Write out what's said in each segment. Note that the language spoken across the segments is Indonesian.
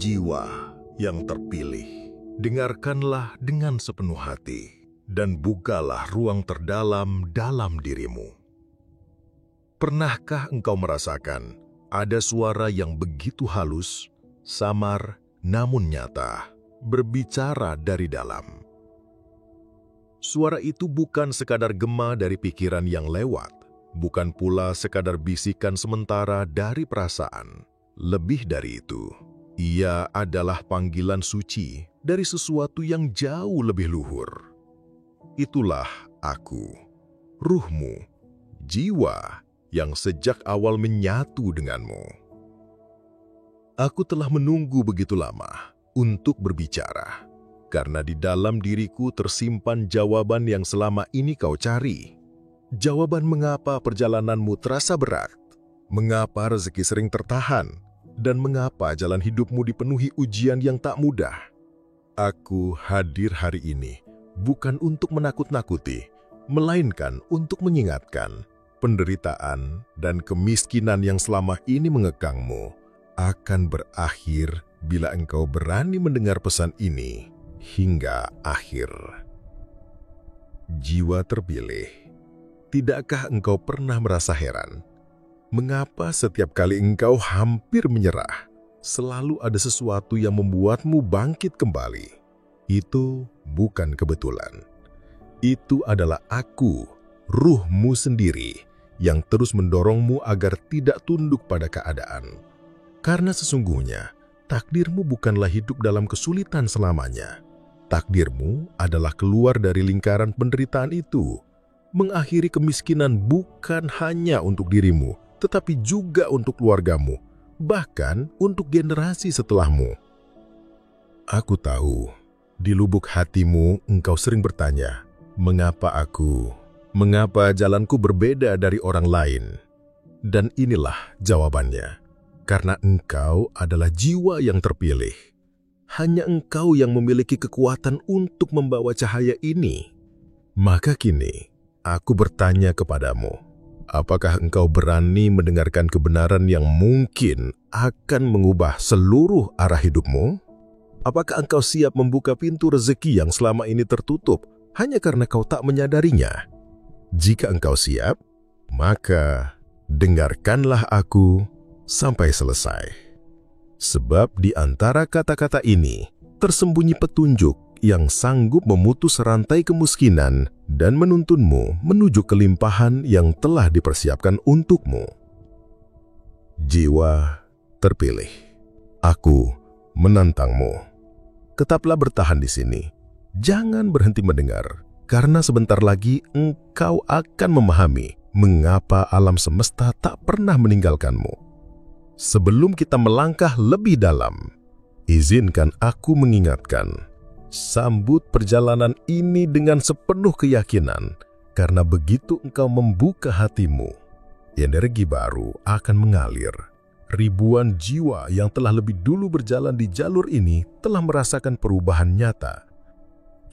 jiwa yang terpilih, dengarkanlah dengan sepenuh hati dan bukalah ruang terdalam dalam dirimu. Pernahkah engkau merasakan ada suara yang begitu halus, samar, namun nyata, berbicara dari dalam? Suara itu bukan sekadar gema dari pikiran yang lewat, bukan pula sekadar bisikan sementara dari perasaan. Lebih dari itu, ia adalah panggilan suci dari sesuatu yang jauh lebih luhur. Itulah aku, ruhmu, jiwa yang sejak awal menyatu denganmu. Aku telah menunggu begitu lama untuk berbicara, karena di dalam diriku tersimpan jawaban yang selama ini kau cari. Jawaban mengapa perjalananmu terasa berat, mengapa rezeki sering tertahan, dan mengapa jalan hidupmu dipenuhi ujian yang tak mudah. Aku hadir hari ini bukan untuk menakut-nakuti, melainkan untuk mengingatkan penderitaan dan kemiskinan yang selama ini mengekangmu akan berakhir bila engkau berani mendengar pesan ini hingga akhir. Jiwa terpilih, tidakkah engkau pernah merasa heran? Mengapa setiap kali engkau hampir menyerah, selalu ada sesuatu yang membuatmu bangkit kembali? Itu bukan kebetulan. Itu adalah aku, ruhmu sendiri, yang terus mendorongmu agar tidak tunduk pada keadaan. Karena sesungguhnya, takdirmu bukanlah hidup dalam kesulitan selamanya. Takdirmu adalah keluar dari lingkaran penderitaan itu, mengakhiri kemiskinan bukan hanya untuk dirimu, tetapi juga untuk keluargamu, bahkan untuk generasi setelahmu. Aku tahu, di lubuk hatimu engkau sering bertanya, mengapa aku? Mengapa jalanku berbeda dari orang lain? Dan inilah jawabannya. Karena engkau adalah jiwa yang terpilih. Hanya engkau yang memiliki kekuatan untuk membawa cahaya ini. Maka kini, aku bertanya kepadamu, apakah engkau berani mendengarkan kebenaran yang mungkin akan mengubah seluruh arah hidupmu? Apakah engkau siap membuka pintu rezeki yang selama ini tertutup hanya karena kau tak menyadarinya? Jika engkau siap, maka dengarkanlah aku sampai selesai. Sebab di antara kata-kata ini tersembunyi petunjuk yang sanggup memutus rantai kemiskinan dan menuntunmu menuju kelimpahan yang telah dipersiapkan untukmu. Jiwa terpilih, aku menantangmu. Tetaplah bertahan di sini. Jangan berhenti mendengar, karena sebentar lagi engkau akan memahami mengapa alam semesta tak pernah meninggalkanmu. Sebelum kita melangkah lebih dalam, izinkan aku mengingatkan, sambut perjalanan ini dengan sepenuh keyakinan, karena begitu engkau membuka hatimu, energi baru akan mengalir. Ribuan jiwa yang telah lebih dulu berjalan di jalur ini telah merasakan perubahan nyata.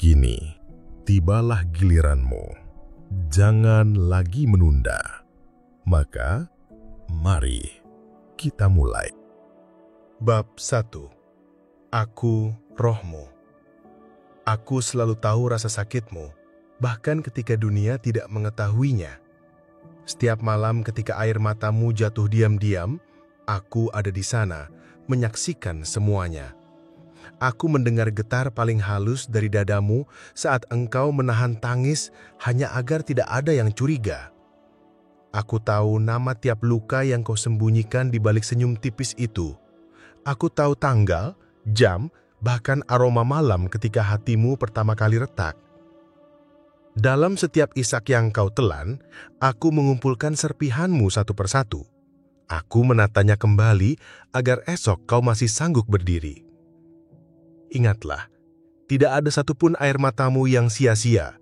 Kini, tibalah giliranmu. Jangan lagi menunda. Maka, mari kita mulai. Bab 1. Aku rohmu. Aku selalu tahu rasa sakitmu, bahkan ketika dunia tidak mengetahuinya. Setiap malam ketika air matamu jatuh diam-diam, aku ada di sana, menyaksikan semuanya. Aku mendengar getar paling halus dari dadamu saat engkau menahan tangis hanya agar tidak ada yang curiga. Aku tahu nama tiap luka yang kau sembunyikan di balik senyum tipis itu. Aku tahu tanggal, jam, bahkan aroma malam ketika hatimu pertama kali retak. Dalam setiap isak yang kau telan, aku mengumpulkan serpihanmu satu persatu. Aku menatanya kembali agar esok kau masih sanggup berdiri. Ingatlah, tidak ada satupun air matamu yang sia-sia.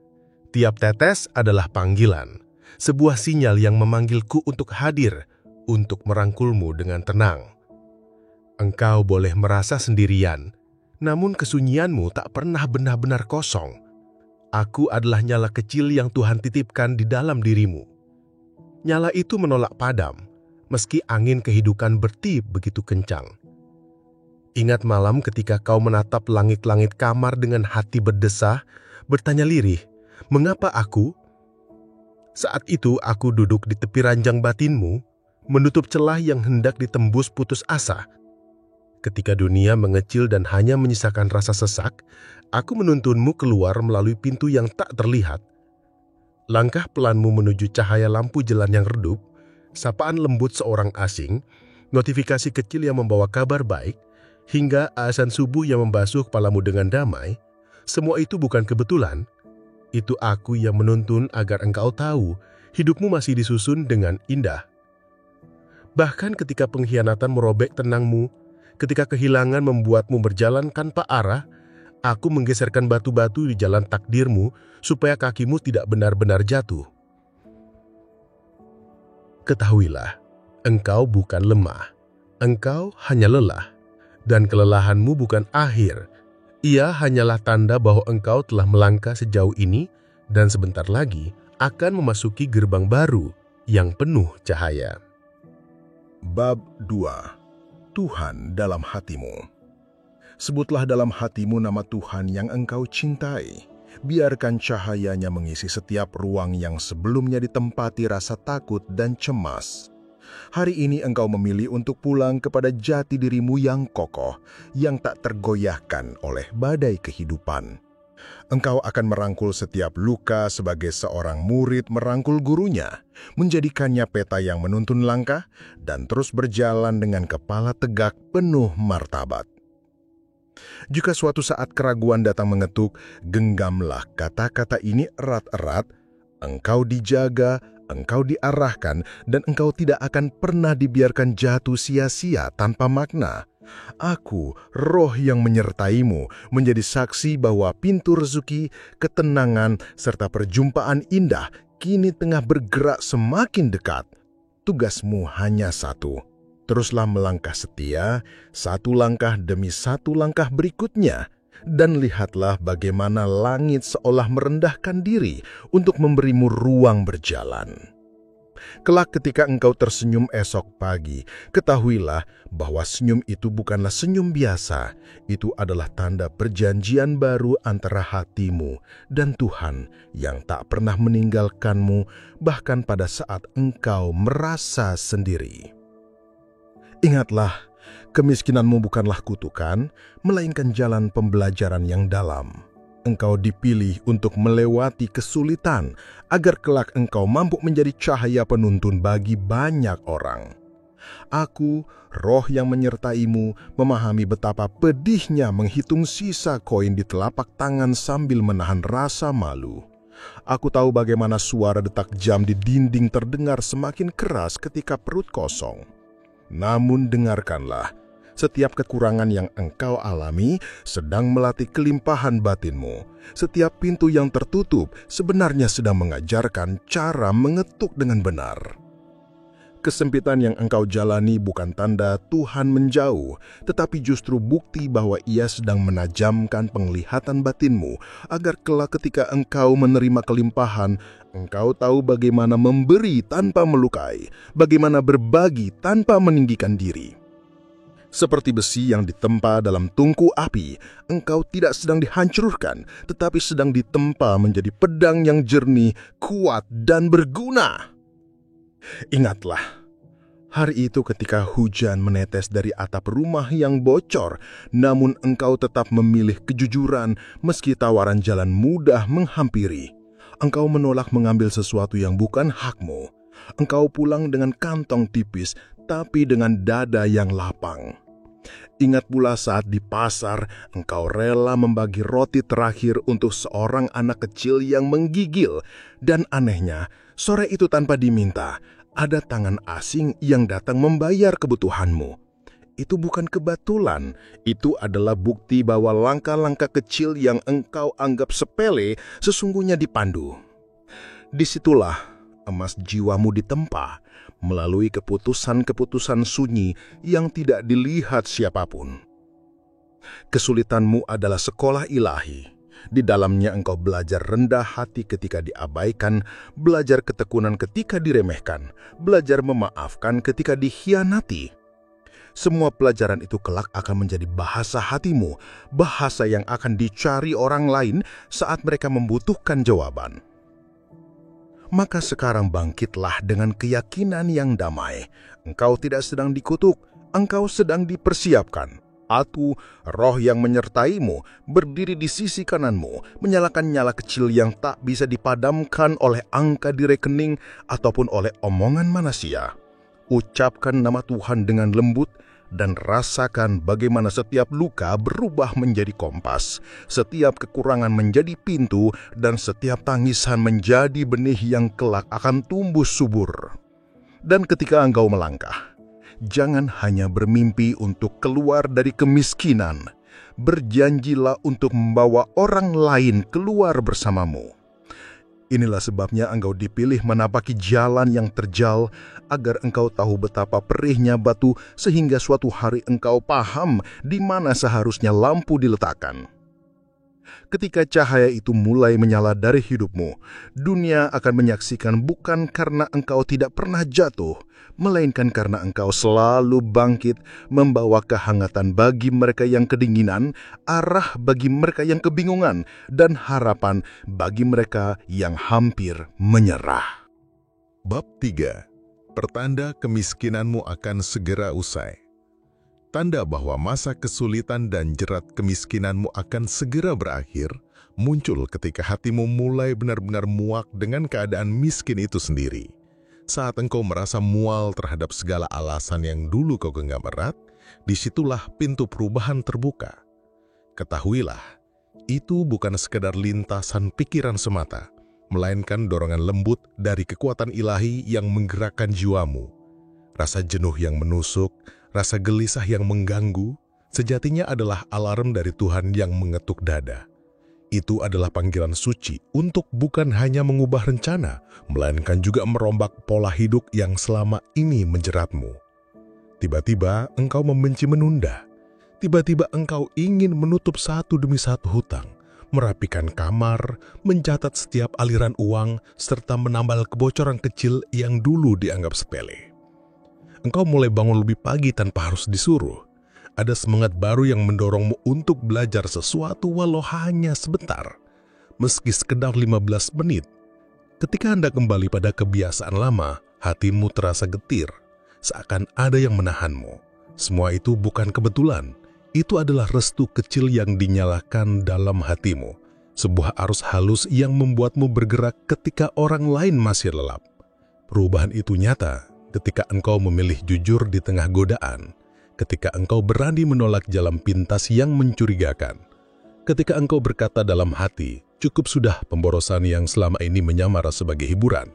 Tiap tetes adalah panggilan, sebuah sinyal yang memanggilku untuk hadir, untuk merangkulmu dengan tenang. Engkau boleh merasa sendirian, namun kesunyianmu tak pernah benar-benar kosong. Aku adalah nyala kecil yang Tuhan titipkan di dalam dirimu. Nyala itu menolak padam, meski angin kehidupan bertiup begitu kencang. Ingat malam ketika kau menatap langit-langit kamar dengan hati berdesah, bertanya lirih, mengapa aku? Saat itu aku duduk di tepi ranjang batinmu, menutup celah yang hendak ditembus putus asa. Ketika dunia mengecil dan hanya menyisakan rasa sesak, aku menuntunmu keluar melalui pintu yang tak terlihat. Langkah pelanmu menuju cahaya lampu jalan yang redup, sapaan lembut seorang asing, notifikasi kecil yang membawa kabar baik, hingga azan subuh yang membasuh kepalamu dengan damai, semua itu bukan kebetulan. Itu aku yang menuntun agar engkau tahu hidupmu masih disusun dengan indah. Bahkan ketika pengkhianatan merobek tenangmu, ketika kehilangan membuatmu berjalan tanpa arah, aku menggeserkan batu-batu di jalan takdirmu supaya kakimu tidak benar-benar jatuh. Ketahuilah, engkau bukan lemah, engkau hanya lelah. Dan kelelahanmu bukan akhir, ia hanyalah tanda bahwa engkau telah melangkah sejauh ini dan sebentar lagi akan memasuki gerbang baru yang penuh cahaya. Bab 2. Tuhan dalam hatimu. Sebutlah dalam hatimu nama Tuhan yang engkau cintai. Biarkan cahayanya mengisi setiap ruang yang sebelumnya ditempati rasa takut dan cemas. Hari ini engkau memilih untuk pulang kepada jati dirimu yang kokoh, yang tak tergoyahkan oleh badai kehidupan. Engkau akan merangkul setiap luka sebagai seorang murid merangkul gurunya, menjadikannya peta yang menuntun langkah, dan terus berjalan dengan kepala tegak penuh martabat. Jika suatu saat keraguan datang mengetuk, genggamlah kata-kata ini erat-erat, engkau dijaga, engkau diarahkan, dan engkau tidak akan pernah dibiarkan jatuh sia-sia tanpa makna. Aku, roh yang menyertaimu, menjadi saksi bahwa pintu rezeki, ketenangan, serta perjumpaan indah kini tengah bergerak semakin dekat. Tugasmu hanya satu. Teruslah melangkah setia, satu langkah demi satu langkah berikutnya. Dan lihatlah bagaimana langit seolah merendahkan diri untuk memberimu ruang berjalan. Kelak ketika engkau tersenyum esok pagi, ketahuilah bahwa senyum itu bukanlah senyum biasa. Itu adalah tanda perjanjian baru antara hatimu dan Tuhan yang tak pernah meninggalkanmu, bahkan pada saat engkau merasa sendiri. Ingatlah, kemiskinanmu bukanlah kutukan, melainkan jalan pembelajaran yang dalam. Engkau dipilih untuk melewati kesulitan, agar kelak engkau mampu menjadi cahaya penuntun bagi banyak orang. Aku, roh yang menyertaimu, memahami betapa pedihnya menghitung sisa koin di telapak tangan sambil menahan rasa malu. Aku tahu bagaimana suara detak jam di dinding terdengar semakin keras ketika perut kosong. Namun dengarkanlah, setiap kekurangan yang engkau alami sedang melatih kelimpahan batinmu. Setiap pintu yang tertutup sebenarnya sedang mengajarkan cara mengetuk dengan benar. Kesempitan yang engkau jalani bukan tanda Tuhan menjauh, tetapi justru bukti bahwa Ia sedang menajamkan penglihatan batinmu, agar kelak ketika engkau menerima kelimpahan, engkau tahu bagaimana memberi tanpa melukai, bagaimana berbagi tanpa meninggikan diri. Seperti besi yang ditempa dalam tungku api, engkau tidak sedang dihancurkan, tetapi sedang ditempa menjadi pedang yang jernih, kuat, dan berguna. Ingatlah, hari itu ketika hujan menetes dari atap rumah yang bocor, namun engkau tetap memilih kejujuran meski tawaran jalan mudah menghampiri. Engkau menolak mengambil sesuatu yang bukan hakmu. Engkau pulang dengan kantong tipis, tapi dengan dada yang lapang. Ingat pula saat di pasar, engkau rela membagi roti terakhir untuk seorang anak kecil yang menggigil. Dan anehnya, sore itu tanpa diminta, ada tangan asing yang datang membayar kebutuhanmu. Itu bukan kebetulan, itu adalah bukti bahwa langkah-langkah kecil yang engkau anggap sepele sesungguhnya dipandu. Disitulah emas jiwamu ditempa melalui keputusan-keputusan sunyi yang tidak dilihat siapapun. Kesulitanmu adalah sekolah ilahi. Di dalamnya engkau belajar rendah hati ketika diabaikan, belajar ketekunan ketika diremehkan, belajar memaafkan ketika dikhianati. Semua pelajaran itu kelak akan menjadi bahasa hatimu, bahasa yang akan dicari orang lain saat mereka membutuhkan jawaban. Maka sekarang bangkitlah dengan keyakinan yang damai. Engkau tidak sedang dikutuk, engkau sedang dipersiapkan. Atu, roh yang menyertaimu, berdiri di sisi kananmu, menyalakan nyala kecil yang tak bisa dipadamkan oleh angka di rekening ataupun oleh omongan manusia. Ucapkan nama Tuhan dengan lembut dan rasakan bagaimana setiap luka berubah menjadi kompas, setiap kekurangan menjadi pintu, dan setiap tangisan menjadi benih yang kelak akan tumbuh subur. Dan ketika engkau melangkah, jangan hanya bermimpi untuk keluar dari kemiskinan, berjanjilah untuk membawa orang lain keluar bersamamu. Inilah sebabnya engkau dipilih menapaki jalan yang terjal, agar engkau tahu betapa perihnya batu, sehingga suatu hari engkau paham di mana seharusnya lampu diletakkan. Ketika cahaya itu mulai menyala dari hidupmu, dunia akan menyaksikan bukan karena engkau tidak pernah jatuh, melainkan karena engkau selalu bangkit, membawa kehangatan bagi mereka yang kedinginan, arah bagi mereka yang kebingungan, dan harapan bagi mereka yang hampir menyerah. Bab 3. Pertanda kemiskinanmu akan segera usai. Tanda bahwa masa kesulitan dan jerat kemiskinanmu akan segera berakhir muncul ketika hatimu mulai benar-benar muak dengan keadaan miskin itu sendiri. Saat engkau merasa mual terhadap segala alasan yang dulu kau genggam erat, disitulah pintu perubahan terbuka. Ketahuilah, itu bukan sekedar lintasan pikiran semata, melainkan dorongan lembut dari kekuatan ilahi yang menggerakkan jiwamu. Rasa jenuh yang menusuk, rasa gelisah yang mengganggu, sejatinya adalah alarm dari Tuhan yang mengetuk dada. Itu adalah panggilan suci untuk bukan hanya mengubah rencana, melainkan juga merombak pola hidup yang selama ini menjeratmu. Tiba-tiba engkau membenci menunda. Tiba-tiba engkau ingin menutup satu demi satu hutang, merapikan kamar, mencatat setiap aliran uang, serta menambal kebocoran kecil yang dulu dianggap sepele. Engkau mulai bangun lebih pagi tanpa harus disuruh. Ada semangat baru yang mendorongmu untuk belajar sesuatu walau hanya sebentar, meski sekedar 15 menit. Ketika Anda kembali pada kebiasaan lama, hatimu terasa getir, seakan ada yang menahanmu. Semua itu bukan kebetulan, itu adalah restu kecil yang dinyalakan dalam hatimu, sebuah arus halus yang membuatmu bergerak ketika orang lain masih lelap. Perubahan itu nyata ketika engkau memilih jujur di tengah godaan, ketika engkau berani menolak jalan pintas yang mencurigakan, ketika engkau berkata dalam hati, cukup sudah pemborosan yang selama ini menyamar sebagai hiburan.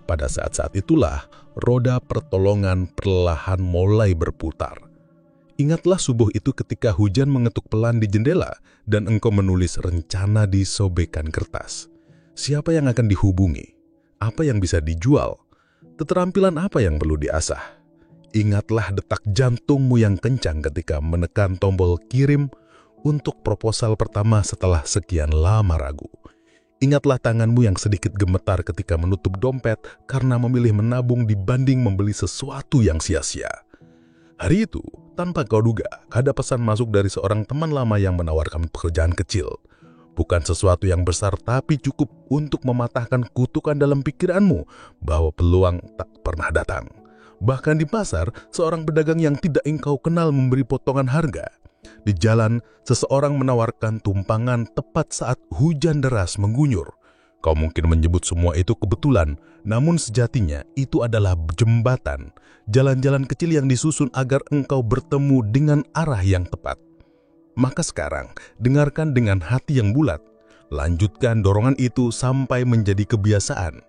Pada saat-saat itulah, roda pertolongan perlahan mulai berputar. Ingatlah subuh itu ketika hujan mengetuk pelan di jendela dan engkau menulis rencana di sobekan kertas. Siapa yang akan dihubungi? Apa yang bisa dijual? Keterampilan apa yang perlu diasah? Ingatlah detak jantungmu yang kencang ketika menekan tombol kirim untuk proposal pertama setelah sekian lama ragu. Ingatlah tanganmu yang sedikit gemetar ketika menutup dompet karena memilih menabung dibanding membeli sesuatu yang sia-sia. Hari itu, tanpa kau duga, ada pesan masuk dari seorang teman lama yang menawarkan pekerjaan kecil. Bukan sesuatu yang besar, tapi cukup untuk mematahkan kutukan dalam pikiranmu bahwa peluang tak pernah datang. Bahkan di pasar, seorang pedagang yang tidak engkau kenal memberi potongan harga. Di jalan, seseorang menawarkan tumpangan tepat saat hujan deras mengguyur. Kau mungkin menyebut semua itu kebetulan, namun sejatinya itu adalah jembatan, jalan-jalan kecil yang disusun agar engkau bertemu dengan arah yang tepat. Maka sekarang, dengarkan dengan hati yang bulat. Lanjutkan dorongan itu sampai menjadi kebiasaan.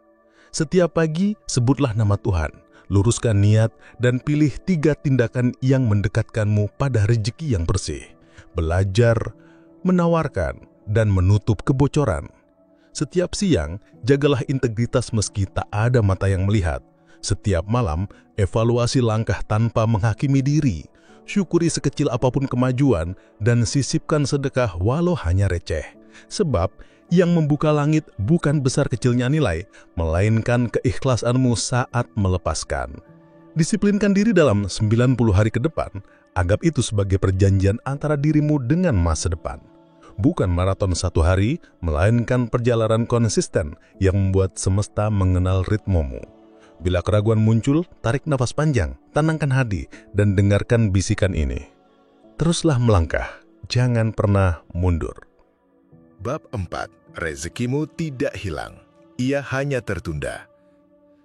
Setiap pagi, sebutlah nama Tuhan. Luruskan niat dan pilih 3 tindakan yang mendekatkanmu pada rezeki yang bersih. Belajar, menawarkan, dan menutup kebocoran. Setiap siang, jagalah integritas meski tak ada mata yang melihat. Setiap malam, evaluasi langkah tanpa menghakimi diri. Syukuri sekecil apapun kemajuan dan sisipkan sedekah walau hanya receh. Sebab, yang membuka langit bukan besar kecilnya nilai, melainkan keikhlasanmu saat melepaskan. Disiplinkan diri dalam 90 hari ke depan, anggap itu sebagai perjanjian antara dirimu dengan masa depan. Bukan maraton satu hari, melainkan perjalanan konsisten yang membuat semesta mengenal ritmemu. Bila keraguan muncul, tarik nafas panjang, tenangkan hati, dan dengarkan bisikan ini. Teruslah melangkah, jangan pernah mundur. Bab 4. Rezekimu tidak hilang, ia hanya tertunda.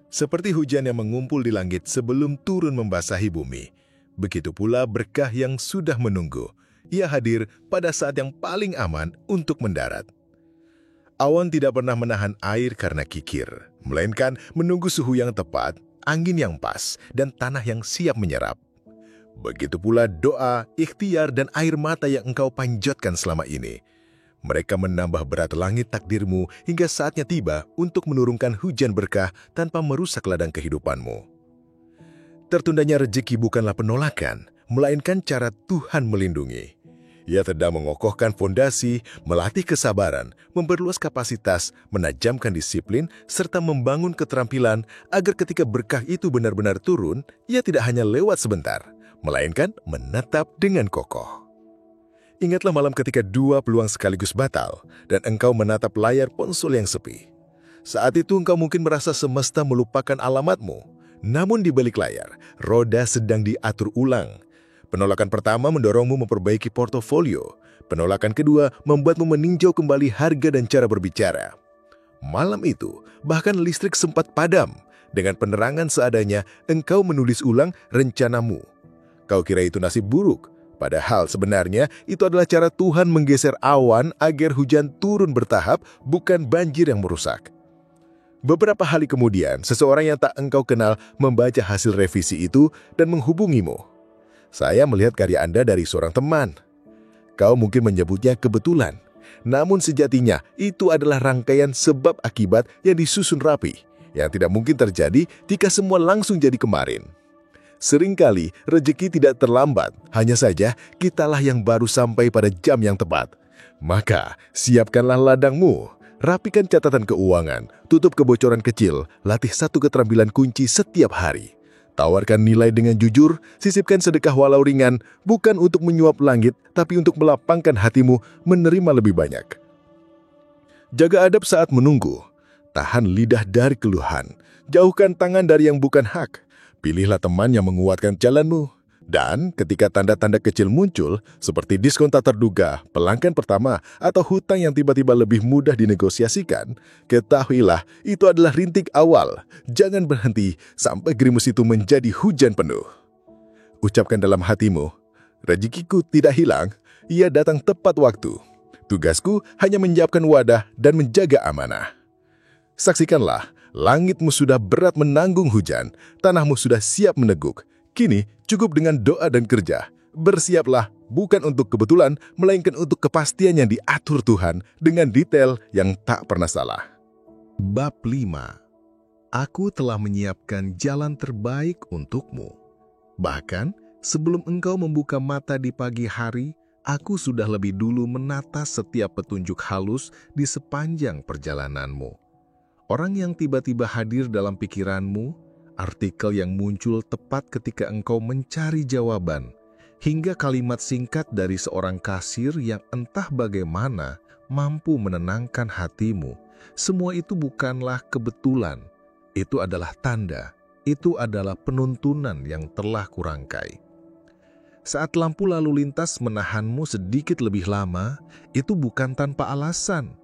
Seperti hujan yang mengumpul di langit sebelum turun membasahi bumi, begitu pula berkah yang sudah menunggu. Ia hadir pada saat yang paling aman untuk mendarat. Awan tidak pernah menahan air karena kikir, melainkan menunggu suhu yang tepat, angin yang pas, dan tanah yang siap menyerap. Begitu pula doa, ikhtiar, dan air mata yang engkau panjatkan selama ini. Mereka menambah berat langit takdirmu hingga saatnya tiba untuk menurunkan hujan berkah tanpa merusak ladang kehidupanmu. Tertundanya rezeki bukanlah penolakan, melainkan cara Tuhan melindungi. Ia sedang mengokohkan fondasi, melatih kesabaran, memperluas kapasitas, menajamkan disiplin, serta membangun keterampilan agar ketika berkah itu benar-benar turun, ia tidak hanya lewat sebentar, melainkan menetap dengan kokoh. Ingatlah malam ketika dua peluang sekaligus batal dan engkau menatap layar ponsel yang sepi. Saat itu engkau mungkin merasa semesta melupakan alamatmu. Namun di balik layar, roda sedang diatur ulang. Penolakan pertama mendorongmu memperbaiki portofolio. Penolakan kedua membuatmu meninjau kembali harga dan cara berbicara. Malam itu, bahkan listrik sempat padam. Dengan penerangan seadanya, engkau menulis ulang rencanamu. Kau kira itu nasib buruk. Padahal sebenarnya itu adalah cara Tuhan menggeser awan agar hujan turun bertahap, bukan banjir yang merusak. Beberapa hari kemudian, seseorang yang tak engkau kenal membaca hasil revisi itu dan menghubungimu. Saya melihat karya Anda dari seorang teman. Kau mungkin menyebutnya kebetulan, namun sejatinya itu adalah rangkaian sebab akibat yang disusun rapi, yang tidak mungkin terjadi jika semua langsung jadi kemarin. Seringkali rezeki tidak terlambat, hanya saja kitalah yang baru sampai pada jam yang tepat. Maka siapkanlah ladangmu, rapikan catatan keuangan, tutup kebocoran kecil, latih satu keterampilan kunci setiap hari. Tawarkan nilai dengan jujur, sisipkan sedekah walau ringan, bukan untuk menyuap langit, tapi untuk melapangkan hatimu menerima lebih banyak. Jaga adab saat menunggu, tahan lidah dari keluhan, jauhkan tangan dari yang bukan hak. Pilihlah teman yang menguatkan jalanmu. Dan ketika tanda-tanda kecil muncul, seperti diskon tak terduga, pelanggan pertama, atau hutang yang tiba-tiba lebih mudah dinegosiasikan, ketahuilah itu adalah rintik awal. Jangan berhenti sampai gerimis itu menjadi hujan penuh. Ucapkan dalam hatimu, rezekiku tidak hilang, ia datang tepat waktu. Tugasku hanya menyiapkan wadah dan menjaga amanah. Saksikanlah, langitmu sudah berat menanggung hujan, tanahmu sudah siap meneguk. Kini cukup dengan doa dan kerja. Bersiaplah bukan untuk kebetulan, melainkan untuk kepastian yang diatur Tuhan dengan detail yang tak pernah salah. Bab 5. Aku telah menyiapkan jalan terbaik untukmu. Bahkan sebelum engkau membuka mata di pagi hari, aku sudah lebih dulu menata setiap petunjuk halus di sepanjang perjalananmu. Orang yang tiba-tiba hadir dalam pikiranmu, artikel yang muncul tepat ketika engkau mencari jawaban, hingga kalimat singkat dari seorang kasir yang entah bagaimana mampu menenangkan hatimu. Semua itu bukanlah kebetulan, itu adalah tanda, itu adalah penuntunan yang telah kurangkai. Saat lampu lalu lintas menahanmu sedikit lebih lama, itu bukan tanpa alasan.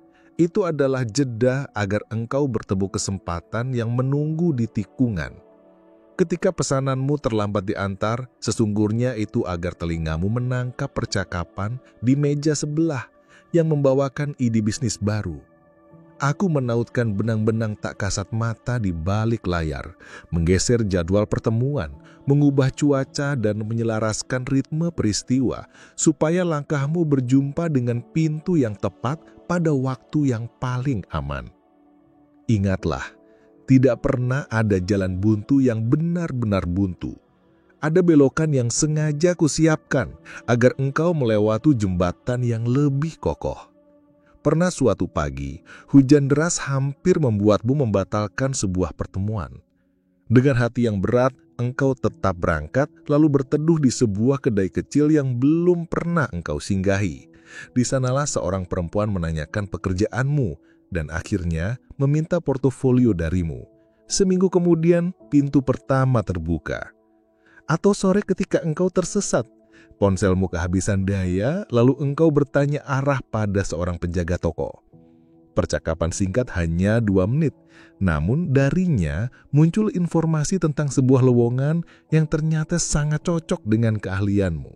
Itu adalah jeda agar engkau bertemu kesempatan yang menunggu di tikungan. Ketika pesananmu terlambat diantar, sesungguhnya itu agar telingamu menangkap percakapan di meja sebelah yang membawakan ide bisnis baru. Aku menautkan benang-benang tak kasat mata di balik layar, menggeser jadwal pertemuan, mengubah cuaca dan menyelaraskan ritme peristiwa, supaya langkahmu berjumpa dengan pintu yang tepat pada waktu yang paling aman. Ingatlah, tidak pernah ada jalan buntu yang benar-benar buntu. Ada belokan yang sengaja kusiapkan agar engkau melewati jembatan yang lebih kokoh. Pernah suatu pagi, hujan deras hampir membuatmu membatalkan sebuah pertemuan. Dengan hati yang berat, engkau tetap berangkat lalu berteduh di sebuah kedai kecil yang belum pernah engkau singgahi. Di sanalah seorang perempuan menanyakan pekerjaanmu dan akhirnya meminta portofolio darimu. Seminggu kemudian, pintu pertama terbuka. Atau sore ketika engkau tersesat, ponselmu kehabisan daya, lalu engkau bertanya arah pada seorang penjaga toko. Percakapan singkat hanya 2 menit, namun darinya muncul informasi tentang sebuah lowongan yang ternyata sangat cocok dengan keahlianmu.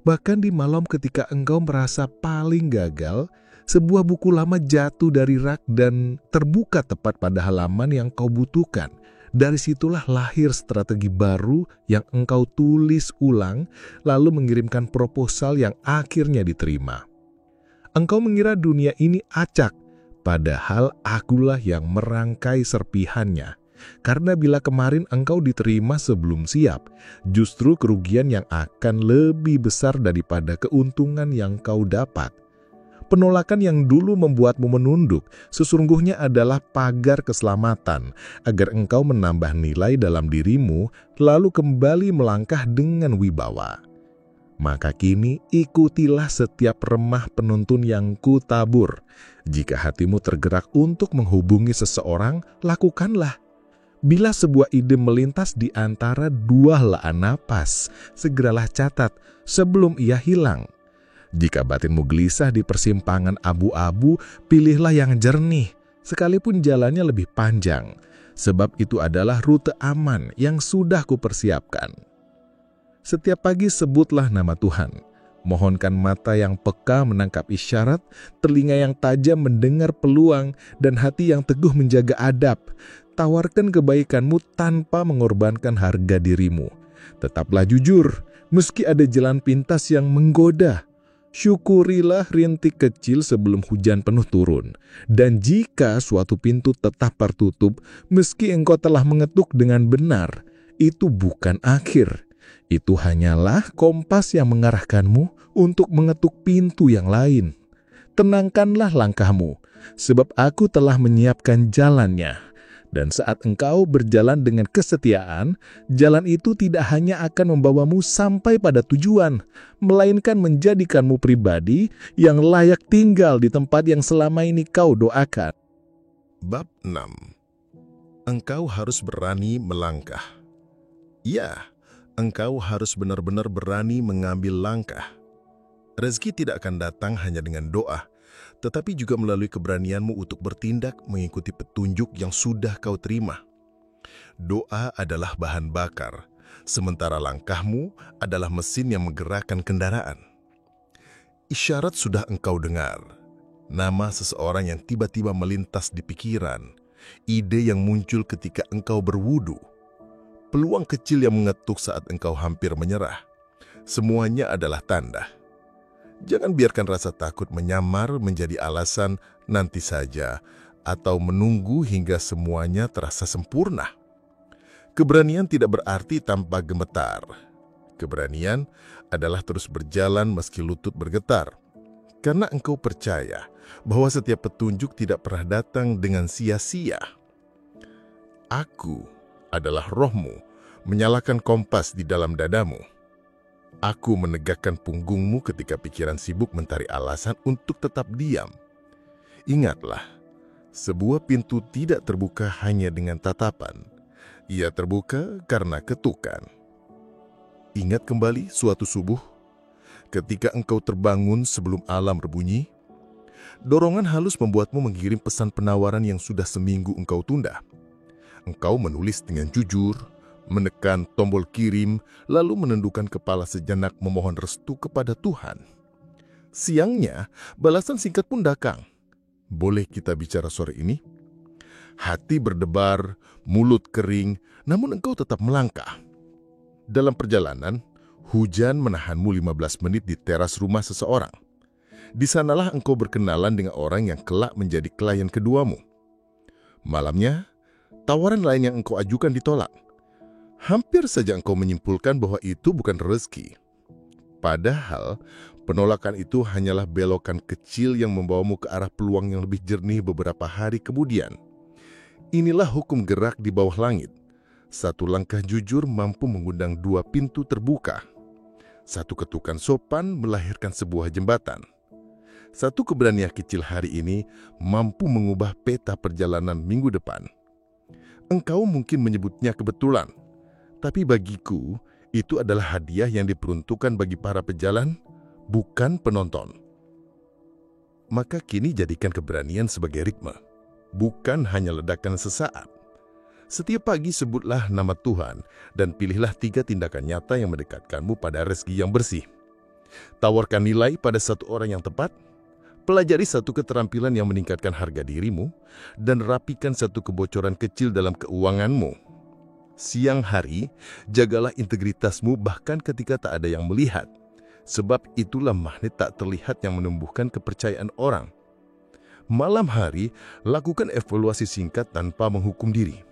Bahkan di malam ketika engkau merasa paling gagal, sebuah buku lama jatuh dari rak dan terbuka tepat pada halaman yang kau butuhkan. Dari situlah lahir strategi baru yang engkau tulis ulang, lalu mengirimkan proposal yang akhirnya diterima. Engkau mengira dunia ini acak, padahal akulah yang merangkai serpihannya. Karena bila kemarin engkau diterima sebelum siap, justru kerugian yang akan lebih besar daripada keuntungan yang kau dapat. Penolakan yang dulu membuatmu menunduk sesungguhnya adalah pagar keselamatan agar engkau menambah nilai dalam dirimu lalu kembali melangkah dengan wibawa. Maka kini ikutilah setiap remah penuntun yang kutabur. Jika hatimu tergerak untuk menghubungi seseorang, lakukanlah. Bila sebuah ide melintas di antara 2 helaan napas, segeralah catat sebelum ia hilang. Jika batinmu gelisah di persimpangan abu-abu, pilihlah yang jernih, sekalipun jalannya lebih panjang, sebab itu adalah rute aman yang sudah kupersiapkan. Setiap pagi sebutlah nama Tuhan, mohonkan mata yang peka menangkap isyarat, telinga yang tajam mendengar peluang, dan hati yang teguh menjaga adab. Tawarkan kebaikanmu tanpa mengorbankan harga dirimu. Tetaplah jujur, meski ada jalan pintas yang menggoda. Syukurilah rintik kecil sebelum hujan penuh turun. Dan jika suatu pintu tetap tertutup, meski engkau telah mengetuk dengan benar, itu bukan akhir. Itu hanyalah kompas yang mengarahkanmu untuk mengetuk pintu yang lain. Tenangkanlah langkahmu, sebab aku telah menyiapkan jalannya. Dan saat engkau berjalan dengan kesetiaan, jalan itu tidak hanya akan membawamu sampai pada tujuan, melainkan menjadikanmu pribadi yang layak tinggal di tempat yang selama ini kau doakan. Bab 6. Engkau harus berani melangkah. Ya, engkau harus benar-benar berani mengambil langkah. Rezeki tidak akan datang hanya dengan doa, tetapi juga melalui keberanianmu untuk bertindak mengikuti petunjuk yang sudah kau terima. Doa adalah bahan bakar, sementara langkahmu adalah mesin yang menggerakkan kendaraan. Isyarat sudah engkau dengar, nama seseorang yang tiba-tiba melintas di pikiran, ide yang muncul ketika engkau berwudu, peluang kecil yang mengetuk saat engkau hampir menyerah. Semuanya adalah tanda. Jangan biarkan rasa takut menyamar menjadi alasan nanti saja atau menunggu hingga semuanya terasa sempurna. Keberanian tidak berarti tanpa gemetar. Keberanian adalah terus berjalan meski lutut bergetar. Karena engkau percaya bahwa setiap petunjuk tidak pernah datang dengan sia-sia. Aku adalah rohmu, menyalakan kompas di dalam dadamu. Aku menegakkan punggungmu ketika pikiran sibuk mencari alasan untuk tetap diam. Ingatlah, sebuah pintu tidak terbuka hanya dengan tatapan. Ia terbuka karena ketukan. Ingat kembali suatu subuh, ketika engkau terbangun sebelum alam berbunyi, dorongan halus membuatmu mengirim pesan penawaran yang sudah seminggu engkau tunda. Engkau menulis dengan jujur, menekan tombol kirim, lalu menundukkan kepala sejenak memohon restu kepada Tuhan. Siangnya, balasan singkat pun datang. Boleh kita bicara sore ini? Hati berdebar, mulut kering, namun engkau tetap melangkah. Dalam perjalanan, hujan menahanmu 15 menit di teras rumah seseorang. Di sanalah engkau berkenalan dengan orang yang kelak menjadi klien keduamu. Malamnya, tawaran lain yang engkau ajukan ditolak. Hampir saja engkau menyimpulkan bahwa itu bukan rezeki. Padahal, penolakan itu hanyalah belokan kecil yang membawamu ke arah peluang yang lebih jernih beberapa hari kemudian. Inilah hukum gerak di bawah langit. Satu langkah jujur mampu mengundang dua pintu terbuka. Satu ketukan sopan melahirkan sebuah jembatan. Satu keberanian kecil hari ini mampu mengubah peta perjalanan minggu depan. Engkau mungkin menyebutnya kebetulan, tapi bagiku itu adalah hadiah yang diperuntukkan bagi para pejalan, bukan penonton. Maka kini jadikan keberanian sebagai ritme, bukan hanya ledakan sesaat. Setiap pagi sebutlah nama Tuhan dan pilihlah 3 tindakan nyata yang mendekatkanmu pada rezeki yang bersih. Tawarkan nilai pada satu orang yang tepat, pelajari satu keterampilan yang meningkatkan harga dirimu, dan rapikan satu kebocoran kecil dalam keuanganmu. Siang hari, jagalah integritasmu bahkan ketika tak ada yang melihat, sebab itulah magnet tak terlihat yang menumbuhkan kepercayaan orang. Malam hari, lakukan evaluasi singkat tanpa menghukum diri.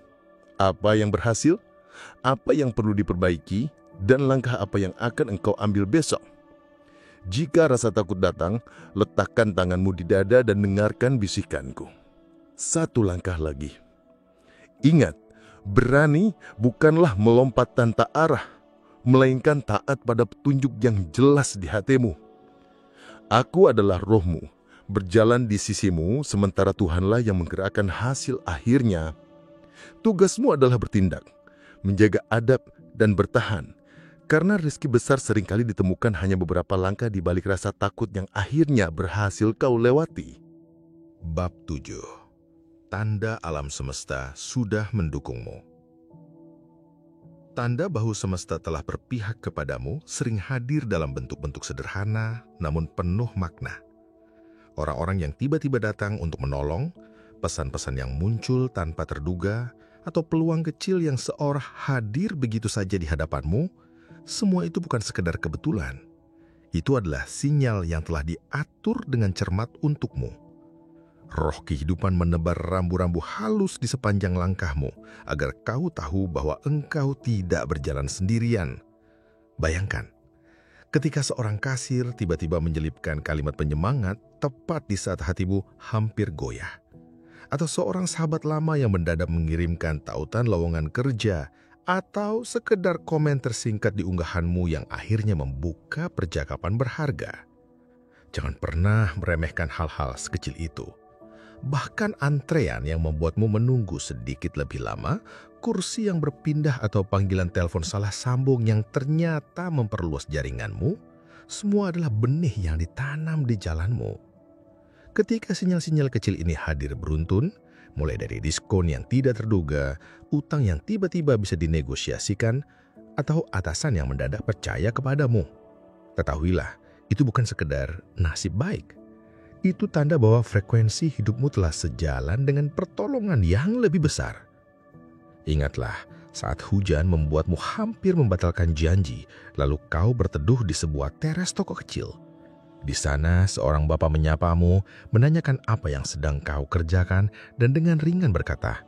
Apa yang berhasil, apa yang perlu diperbaiki, dan langkah apa yang akan engkau ambil besok. Jika rasa takut datang, letakkan tanganmu di dada dan dengarkan bisikanku. Satu langkah lagi. Ingat, berani bukanlah melompat tanpa arah, melainkan taat pada petunjuk yang jelas di hatimu. Aku adalah rohmu, berjalan di sisimu, sementara Tuhanlah yang menggerakkan hasil akhirnya. Tugasmu adalah bertindak, menjaga adab dan bertahan, karena rezeki besar seringkali ditemukan hanya beberapa langkah di balik rasa takut yang akhirnya berhasil kau lewati. Bab 7. Tanda alam semesta sudah mendukungmu. Tanda bahwa semesta telah berpihak kepadamu sering hadir dalam bentuk-bentuk sederhana namun penuh makna. Orang-orang yang tiba-tiba datang untuk menolong, pesan-pesan yang muncul tanpa terduga, atau peluang kecil yang seorang hadir begitu saja di hadapanmu, semua itu bukan sekedar kebetulan. Itu adalah sinyal yang telah diatur dengan cermat untukmu. Roh kehidupan menebar rambu-rambu halus di sepanjang langkahmu, agar kau tahu bahwa engkau tidak berjalan sendirian. Bayangkan, ketika seorang kasir tiba-tiba menyelipkan kalimat penyemangat tepat di saat hatimu hampir goyah. Atau seorang sahabat lama yang mendadak mengirimkan tautan lowongan kerja, atau sekedar komen tersingkat di unggahanmu yang akhirnya membuka percakapan berharga. Jangan pernah meremehkan hal-hal sekecil itu. Bahkan antrean yang membuatmu menunggu sedikit lebih lama, kursi yang berpindah atau panggilan telepon salah sambung yang ternyata memperluas jaringanmu, semua adalah benih yang ditanam di jalanmu. Ketika sinyal-sinyal kecil ini hadir beruntun, mulai dari diskon yang tidak terduga, utang yang tiba-tiba bisa dinegosiasikan, atau atasan yang mendadak percaya kepadamu, ketahuilah, itu bukan sekedar nasib baik. Itu tanda bahwa frekuensi hidupmu telah sejalan dengan pertolongan yang lebih besar. Ingatlah, saat hujan membuatmu hampir membatalkan janji, lalu kau berteduh di sebuah teras toko kecil. Di sana, seorang bapak menyapamu, menanyakan apa yang sedang kau kerjakan, dan dengan ringan berkata,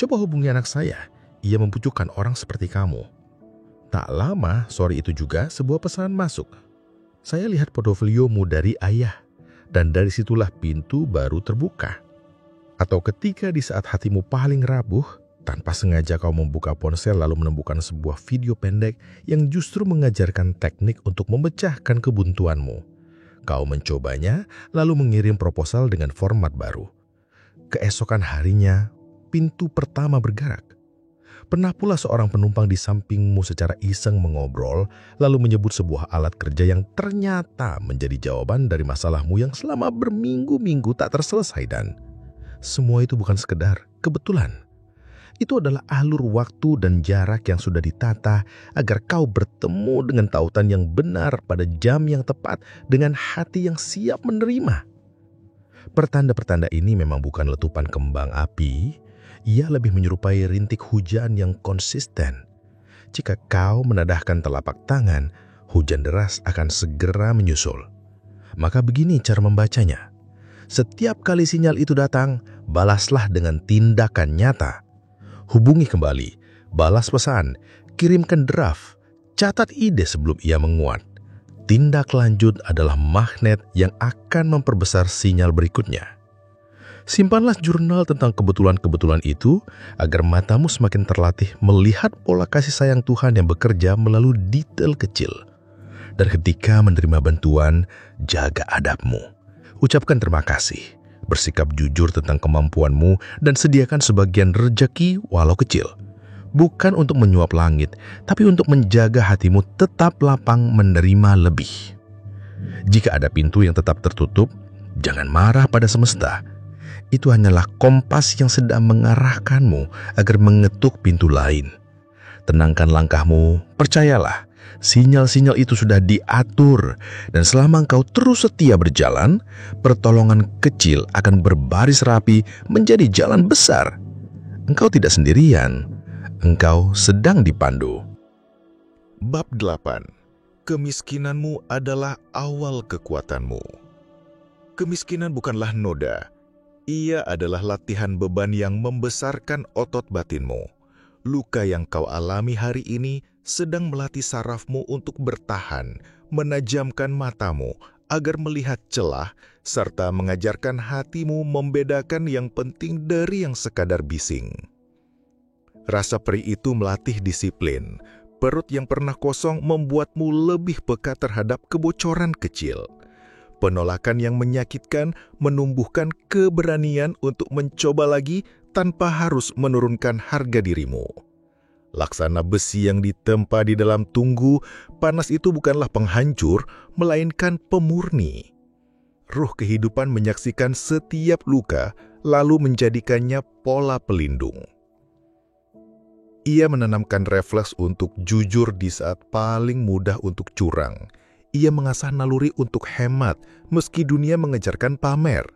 "Coba hubungi anak saya, ia membutuhkan orang seperti kamu." Tak lama, sore itu juga sebuah pesanan masuk. "Saya lihat portofoliomu dari ayah," dan dari situlah pintu baru terbuka. Atau ketika di saat hatimu paling rapuh, tanpa sengaja kau membuka ponsel lalu menemukan sebuah video pendek yang justru mengajarkan teknik untuk memecahkan kebuntuanmu. Kau mencobanya, lalu mengirim proposal dengan format baru. Keesokan harinya, pintu pertama bergerak. Pernah pula seorang penumpang di sampingmu secara iseng mengobrol, lalu menyebut sebuah alat kerja yang ternyata menjadi jawaban dari masalahmu yang selama berminggu-minggu tak terselesai, dan semua itu bukan sekedar kebetulan. Itu adalah alur waktu dan jarak yang sudah ditata agar kau bertemu dengan tautan yang benar pada jam yang tepat dengan hati yang siap menerima. Pertanda-pertanda ini memang bukan letupan kembang api, ia lebih menyerupai rintik hujan yang konsisten. Jika kau menadahkan telapak tangan, hujan deras akan segera menyusul. Maka begini cara membacanya. Setiap kali sinyal itu datang, balaslah dengan tindakan nyata. Hubungi kembali, balas pesan, kirimkan draft, catat ide sebelum ia menguat. Tindak lanjut adalah magnet yang akan memperbesar sinyal berikutnya. Simpanlah jurnal tentang kebetulan-kebetulan itu agar matamu semakin terlatih melihat pola kasih sayang Tuhan yang bekerja melalui detail kecil. Dan ketika menerima bantuan, jaga adabmu. Ucapkan terima kasih, bersikap jujur tentang kemampuanmu, dan sediakan sebagian rejeki walau kecil. Bukan untuk menyuap langit, tapi untuk menjaga hatimu tetap lapang menerima lebih. Jika ada pintu yang tetap tertutup, jangan marah pada semesta. Itu hanyalah kompas yang sedang mengarahkanmu agar mengetuk pintu lain. Tenangkan langkahmu, percayalah, sinyal-sinyal itu sudah diatur, dan selama engkau terus setia berjalan, pertolongan kecil akan berbaris rapi menjadi jalan besar. Engkau tidak sendirian, engkau sedang dipandu. Bab 8. Kemiskinanmu adalah awal kekuatanmu. Kemiskinan bukanlah noda. Ia adalah latihan beban yang membesarkan otot batinmu. Luka yang kau alami hari ini sedang melatih sarafmu untuk bertahan, menajamkan matamu agar melihat celah, serta mengajarkan hatimu membedakan yang penting dari yang sekadar bising. Rasa perih itu melatih disiplin. Perut yang pernah kosong membuatmu lebih peka terhadap kebocoran kecil. Penolakan yang menyakitkan menumbuhkan keberanian untuk mencoba lagi tanpa harus menurunkan harga dirimu. Laksana besi yang ditempa di dalam tunggu, panas itu bukanlah penghancur, melainkan pemurni. Ruh kehidupan menyaksikan setiap luka, lalu menjadikannya pola pelindung. Ia menanamkan refleks untuk jujur di saat paling mudah untuk curang. Ia mengasah naluri untuk hemat, meski dunia mengejarkan pamer.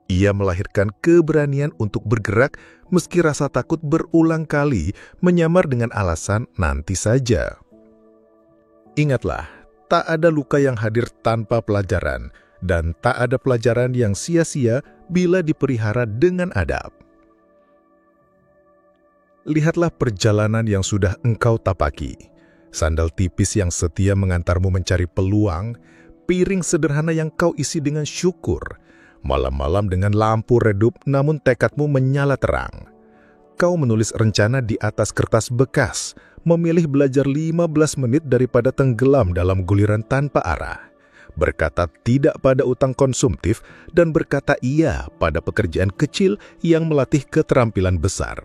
Ia melahirkan keberanian untuk bergerak, meski rasa takut berulang kali menyamar dengan alasan nanti saja. Ingatlah, tak ada luka yang hadir tanpa pelajaran, dan tak ada pelajaran yang sia-sia bila dipelihara dengan adab. Lihatlah perjalanan yang sudah engkau tapaki. Sandal tipis yang setia mengantarmu mencari peluang, piring sederhana yang kau isi dengan syukur, malam-malam dengan lampu redup namun tekadmu menyala terang. Kau menulis rencana di atas kertas bekas, memilih belajar 15 menit daripada tenggelam dalam guliran tanpa arah, berkata tidak pada utang konsumtif, dan berkata iya pada pekerjaan kecil yang melatih keterampilan besar.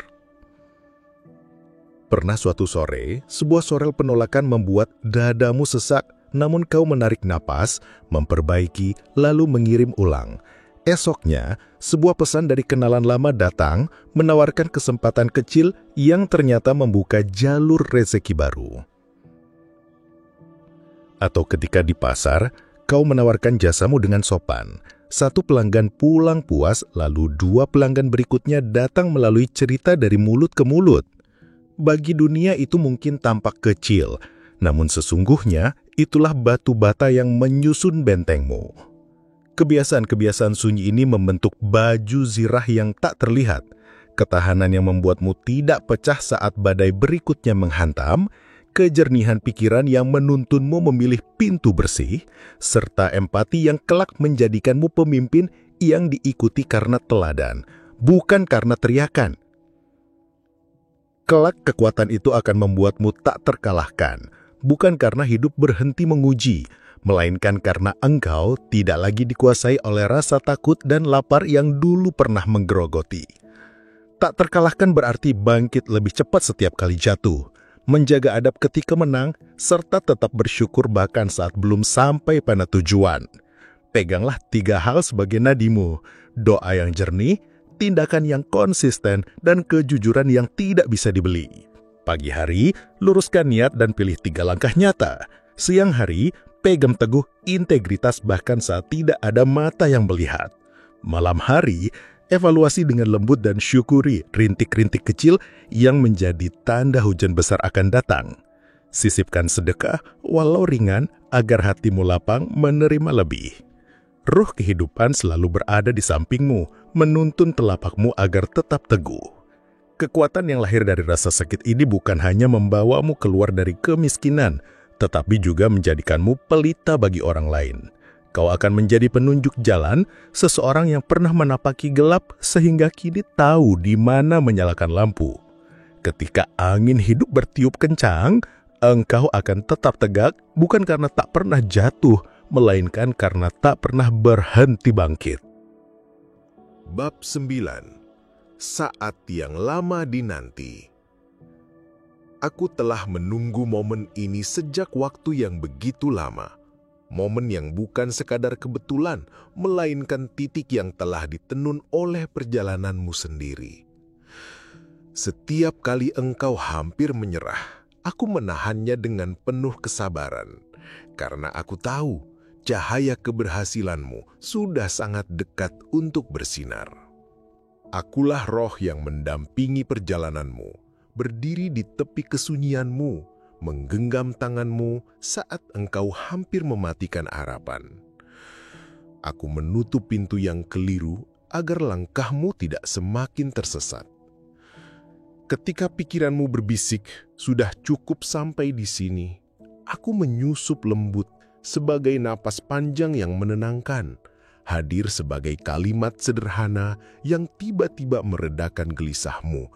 Pernah suatu sore, sebuah sorel penolakan membuat dadamu sesak, namun kau menarik napas, memperbaiki, lalu mengirim ulang. Esoknya, sebuah pesan dari kenalan lama datang, menawarkan kesempatan kecil yang ternyata membuka jalur rezeki baru. Atau ketika di pasar, kau menawarkan jasamu dengan sopan. Satu pelanggan pulang puas, lalu dua pelanggan berikutnya datang melalui cerita dari mulut ke mulut. Bagi dunia itu mungkin tampak kecil, namun sesungguhnya itulah batu bata yang menyusun bentengmu. Kebiasaan-kebiasaan sunyi ini membentuk baju zirah yang tak terlihat, ketahanan yang membuatmu tidak pecah saat badai berikutnya menghantam, kejernihan pikiran yang menuntunmu memilih pintu bersih, serta empati yang kelak menjadikanmu pemimpin yang diikuti karena teladan, bukan karena teriakan. Kelak kekuatan itu akan membuatmu tak terkalahkan, bukan karena hidup berhenti menguji, melainkan karena engkau tidak lagi dikuasai oleh rasa takut dan lapar yang dulu pernah menggerogoti. Tak terkalahkan berarti bangkit lebih cepat setiap kali jatuh, menjaga adab ketika menang, serta tetap bersyukur bahkan saat belum sampai pada tujuan. Peganglah 3 hal sebagai nadimu: doa yang jernih, tindakan yang konsisten, dan kejujuran yang tidak bisa dibeli. Pagi hari, luruskan niat dan pilih 3 langkah nyata. Siang hari, pegang teguh integritas bahkan saat tidak ada mata yang melihat. Malam hari, evaluasi dengan lembut dan syukuri rintik-rintik kecil yang menjadi tanda hujan besar akan datang. Sisipkan sedekah walau ringan agar hatimu lapang menerima lebih. Ruh kehidupan selalu berada di sampingmu, menuntun telapakmu agar tetap teguh. Kekuatan yang lahir dari rasa sakit ini bukan hanya membawamu keluar dari kemiskinan, tetapi juga menjadikanmu pelita bagi orang lain. Kau akan menjadi penunjuk jalan, seseorang yang pernah menapaki gelap sehingga kini tahu di mana menyalakan lampu. Ketika angin hidup bertiup kencang, engkau akan tetap tegak bukan karena tak pernah jatuh, melainkan karena tak pernah berhenti bangkit. Bab 9. Saat yang lama dinanti. Aku telah menunggu momen ini sejak waktu yang begitu lama. Momen yang bukan sekadar kebetulan, melainkan titik yang telah ditenun oleh perjalananmu sendiri. Setiap kali engkau hampir menyerah, aku menahannya dengan penuh kesabaran. Karena aku tahu, cahaya keberhasilanmu sudah sangat dekat untuk bersinar. Akulah roh yang mendampingi perjalananmu, berdiri di tepi kesunyianmu, menggenggam tanganmu saat engkau hampir mematikan harapan. Aku menutup pintu yang keliru agar langkahmu tidak semakin tersesat. Ketika pikiranmu berbisik, sudah cukup sampai di sini, aku menyusup lembut sebagai napas panjang yang menenangkan, hadir sebagai kalimat sederhana yang tiba-tiba meredakan gelisahmu,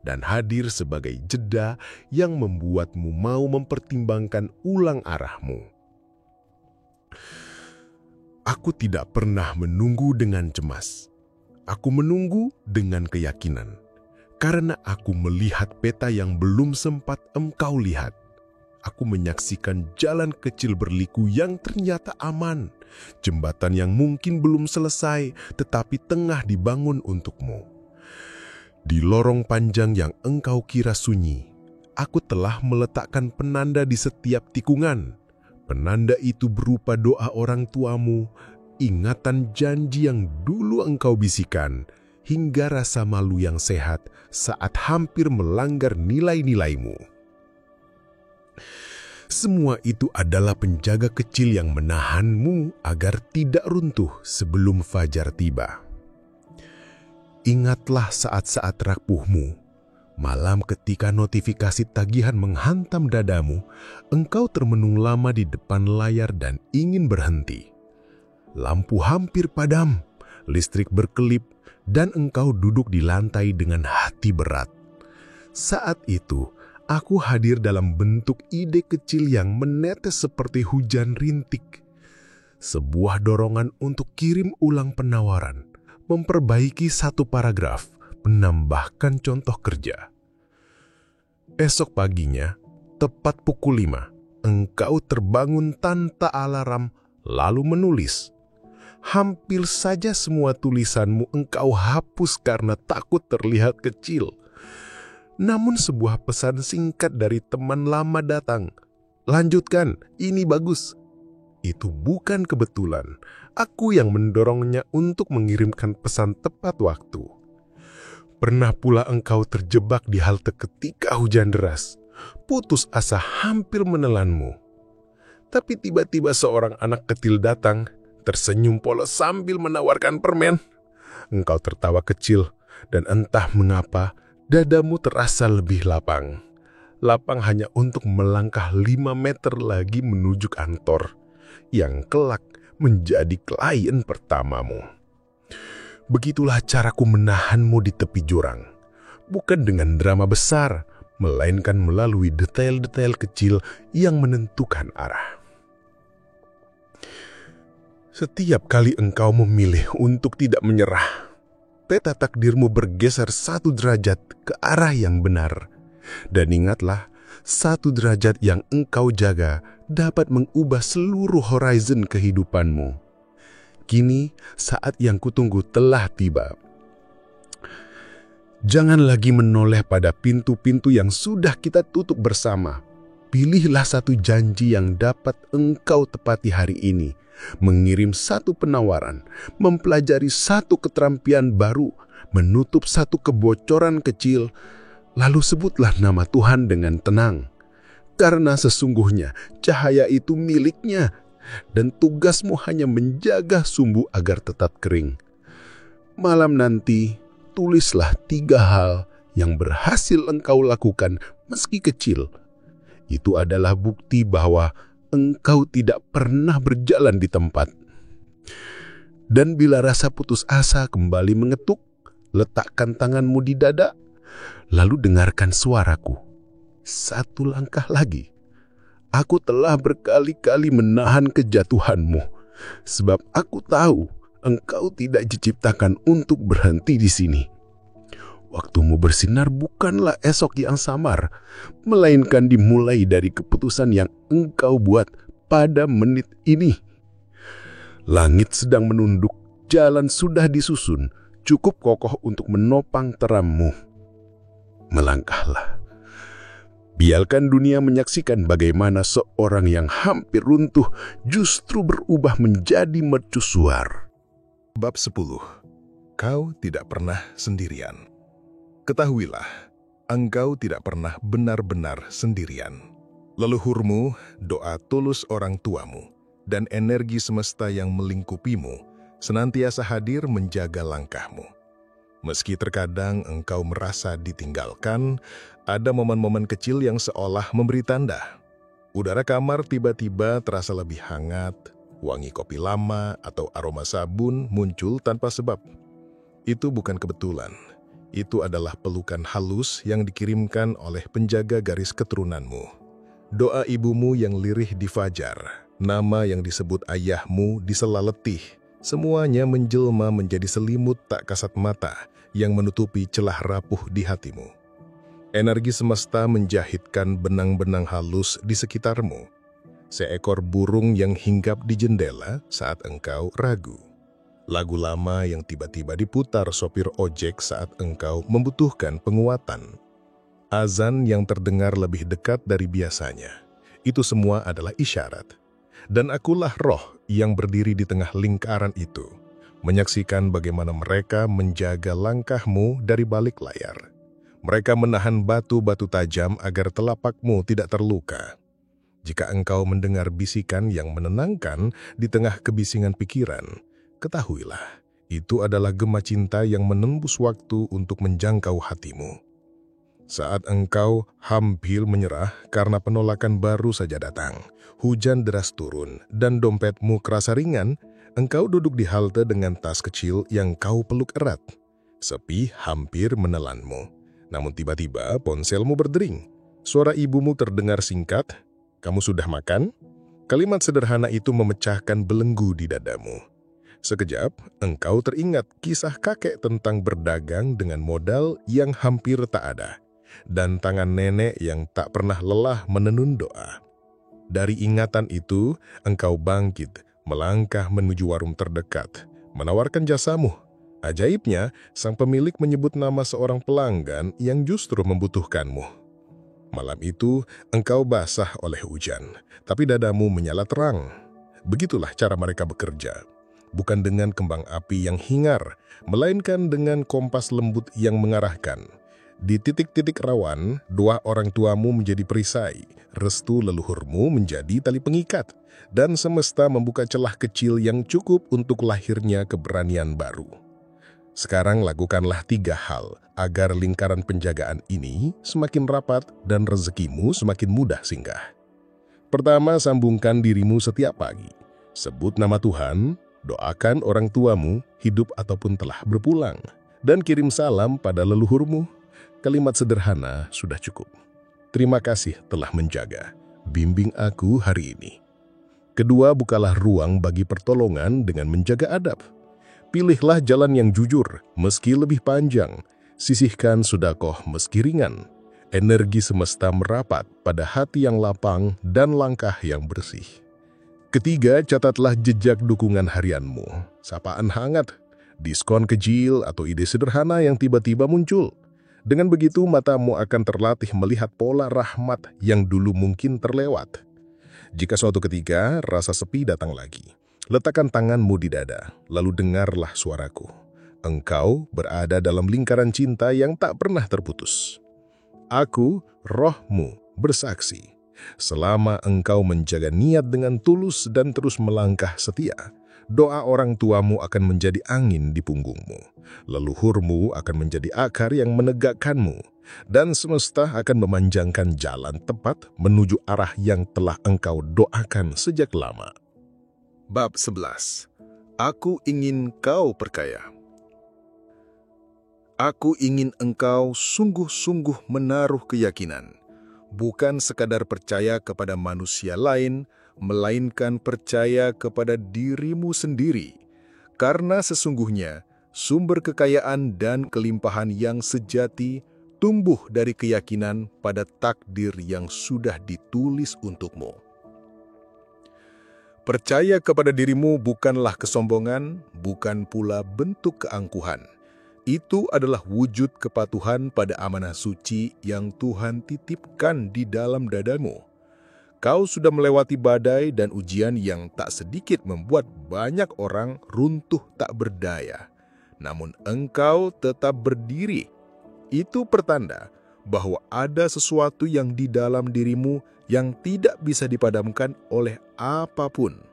dan hadir sebagai jeda yang membuatmu mau mempertimbangkan ulang arahmu. Aku tidak pernah menunggu dengan cemas. Aku menunggu dengan keyakinan, karena aku melihat peta yang belum sempat engkau lihat. Aku menyaksikan jalan kecil berliku yang ternyata aman, jembatan yang mungkin belum selesai tetapi tengah dibangun untukmu. Di lorong panjang yang engkau kira sunyi, aku telah meletakkan penanda di setiap tikungan. Penanda itu berupa doa orang tuamu, ingatan janji yang dulu engkau bisikan, hingga rasa malu yang sehat saat hampir melanggar nilai-nilaimu. Semua itu adalah penjaga kecil yang menahanmu agar tidak runtuh sebelum fajar tiba. Ingatlah saat-saat rapuhmu, malam ketika notifikasi tagihan menghantam dadamu, engkau termenung lama di depan layar dan ingin berhenti. Lampu hampir padam, listrik berkelip, dan engkau duduk di lantai dengan hati berat. Saat itu, aku hadir dalam bentuk ide kecil yang menetes seperti hujan rintik. Sebuah dorongan untuk kirim ulang penawaran, memperbaiki satu paragraf, menambahkan contoh kerja. Esok paginya, tepat pukul 5, engkau terbangun tanpa alarm lalu menulis. Hampir saja semua tulisanmu engkau hapus karena takut terlihat kecil. Namun sebuah pesan singkat dari teman lama datang. Lanjutkan, ini bagus. Itu bukan kebetulan. Aku yang mendorongnya untuk mengirimkan pesan tepat waktu. Pernah pula engkau terjebak di halte ketika hujan deras. Putus asa hampir menelanmu. Tapi tiba-tiba seorang anak kecil datang, tersenyum polos sambil menawarkan permen. Engkau tertawa kecil, dan entah mengapa, dadamu terasa lebih lapang. Lapang hanya untuk melangkah 5 meter lagi menuju kantor, yang kelak menjadi klien pertamamu. Begitulah caraku menahanmu di tepi jurang. Bukan dengan drama besar, melainkan melalui detail-detail kecil yang menentukan arah. Setiap kali engkau memilih untuk tidak menyerah, peta takdirmu bergeser 1 derajat ke arah yang benar. Dan ingatlah, 1 derajat yang engkau jaga dapat mengubah seluruh horizon kehidupanmu. Kini, saat yang kutunggu telah tiba. Jangan lagi menoleh pada pintu-pintu yang sudah kita tutup bersama. Pilihlah satu janji yang dapat engkau tepati hari ini. Mengirim 1 penawaran, mempelajari 1 keterampilan baru, menutup 1 kebocoran kecil, lalu sebutlah nama Tuhan dengan tenang. Karena sesungguhnya cahaya itu miliknya, dan tugasmu hanya menjaga sumbu agar tetap kering. Malam nanti, tulislah 3 hal yang berhasil engkau lakukan meski kecil. Itu adalah bukti bahwa engkau tidak pernah berjalan di tempat. Dan bila rasa putus asa kembali mengetuk, letakkan tanganmu di dada, lalu dengarkan suaraku. 1 langkah lagi. Aku telah berkali-kali menahan kejatuhanmu, sebab aku tahu engkau tidak diciptakan untuk berhenti di sini. Waktumu bersinar bukanlah esok yang samar, melainkan dimulai dari keputusan yang engkau buat pada menit ini. Langit sedang menunduk, jalan sudah disusun, cukup kokoh untuk menopang terammu. Melangkahlah. Biarkan dunia menyaksikan bagaimana seorang yang hampir runtuh justru berubah menjadi mercusuar. Bab 10. Kau tidak pernah sendirian. Ketahuilah, engkau tidak pernah benar-benar sendirian. Leluhurmu, doa tulus orang tuamu, dan energi semesta yang melingkupimu senantiasa hadir menjaga langkahmu. Meski terkadang engkau merasa ditinggalkan, ada momen-momen kecil yang seolah memberi tanda. Udara kamar tiba-tiba terasa lebih hangat, wangi kopi lama atau aroma sabun muncul tanpa sebab. Itu bukan kebetulan. Itu adalah pelukan halus yang dikirimkan oleh penjaga garis keturunanmu. Doa ibumu yang lirih di fajar, nama yang disebut ayahmu di sela letih, semuanya menjelma menjadi selimut tak kasat mata yang menutupi celah rapuh di hatimu. Energi semesta menjahitkan benang-benang halus di sekitarmu. Seekor burung yang hinggap di jendela saat engkau ragu. Lagu lama yang tiba-tiba diputar sopir ojek saat engkau membutuhkan penguatan. Azan yang terdengar lebih dekat dari biasanya. Itu semua adalah isyarat. Dan akulah roh yang berdiri di tengah lingkaran itu, menyaksikan bagaimana mereka menjaga langkahmu dari balik layar. Mereka menahan batu-batu tajam agar telapakmu tidak terluka. Jika engkau mendengar bisikan yang menenangkan di tengah kebisingan pikiran, ketahuilah, itu adalah gema cinta yang menembus waktu untuk menjangkau hatimu. Saat engkau hampir menyerah karena penolakan baru saja datang, hujan deras turun, dan dompetmu kerasa ringan, engkau duduk di halte dengan tas kecil yang kau peluk erat. Sepi hampir menelanmu. Namun tiba-tiba ponselmu berdering. Suara ibumu terdengar singkat, "Kamu sudah makan?" Kalimat sederhana itu memecahkan belenggu di dadamu. Sekejap, engkau teringat kisah kakek tentang berdagang dengan modal yang hampir tak ada, dan tangan nenek yang tak pernah lelah menenun doa. Dari ingatan itu, engkau bangkit, melangkah menuju warung terdekat, menawarkan jasamu. Ajaibnya, sang pemilik menyebut nama seorang pelanggan yang justru membutuhkanmu. Malam itu, engkau basah oleh hujan, tapi dadamu menyala terang. Begitulah cara mereka bekerja. Bukan dengan kembang api yang hingar, melainkan dengan kompas lembut yang mengarahkan. Di titik-titik rawan, doa orang tuamu menjadi perisai, restu leluhurmu menjadi tali pengikat, dan semesta membuka celah kecil yang cukup untuk lahirnya keberanian baru. Sekarang lakukanlah 3 hal agar lingkaran penjagaan ini semakin rapat dan rezekimu semakin mudah singgah. Pertama, sambungkan dirimu setiap pagi. Sebut nama Tuhan, doakan orang tuamu, hidup ataupun telah berpulang, dan kirim salam pada leluhurmu. Kalimat sederhana sudah cukup. Terima kasih telah menjaga, bimbing aku hari ini. Kedua, bukalah ruang bagi pertolongan dengan menjaga adab. Pilihlah jalan yang jujur, meski lebih panjang. Sisihkan sedekah meski ringan. Energi semesta merapat pada hati yang lapang dan langkah yang bersih. Ketiga, catatlah jejak dukungan harianmu. Sapaan hangat, diskon kecil atau ide sederhana yang tiba-tiba muncul. Dengan begitu, matamu akan terlatih melihat pola rahmat yang dulu mungkin terlewat. Jika suatu ketika rasa sepi datang lagi, letakkan tanganmu di dada, lalu dengarlah suaraku. Engkau berada dalam lingkaran cinta yang tak pernah terputus. Aku, rohmu, bersaksi. Selama engkau menjaga niat dengan tulus dan terus melangkah setia, doa orang tuamu akan menjadi angin di punggungmu. Leluhurmu akan menjadi akar yang menegakkanmu, dan semesta akan memanjangkan jalan tepat menuju arah yang telah engkau doakan sejak lama. Bab 11. Aku ingin kau perkaya. Aku ingin engkau sungguh-sungguh menaruh keyakinan, bukan sekadar percaya kepada manusia lain, melainkan percaya kepada dirimu sendiri. Karena sesungguhnya sumber kekayaan dan kelimpahan yang sejati tumbuh dari keyakinan pada takdir yang sudah ditulis untukmu. Percaya kepada dirimu bukanlah kesombongan, bukan pula bentuk keangkuhan. Itu adalah wujud kepatuhan pada amanah suci yang Tuhan titipkan di dalam dadamu. Kau sudah melewati badai dan ujian yang tak sedikit membuat banyak orang runtuh tak berdaya. Namun engkau tetap berdiri. Itu pertanda bahwa ada sesuatu yang di dalam dirimu yang tidak bisa dipadamkan oleh apapun.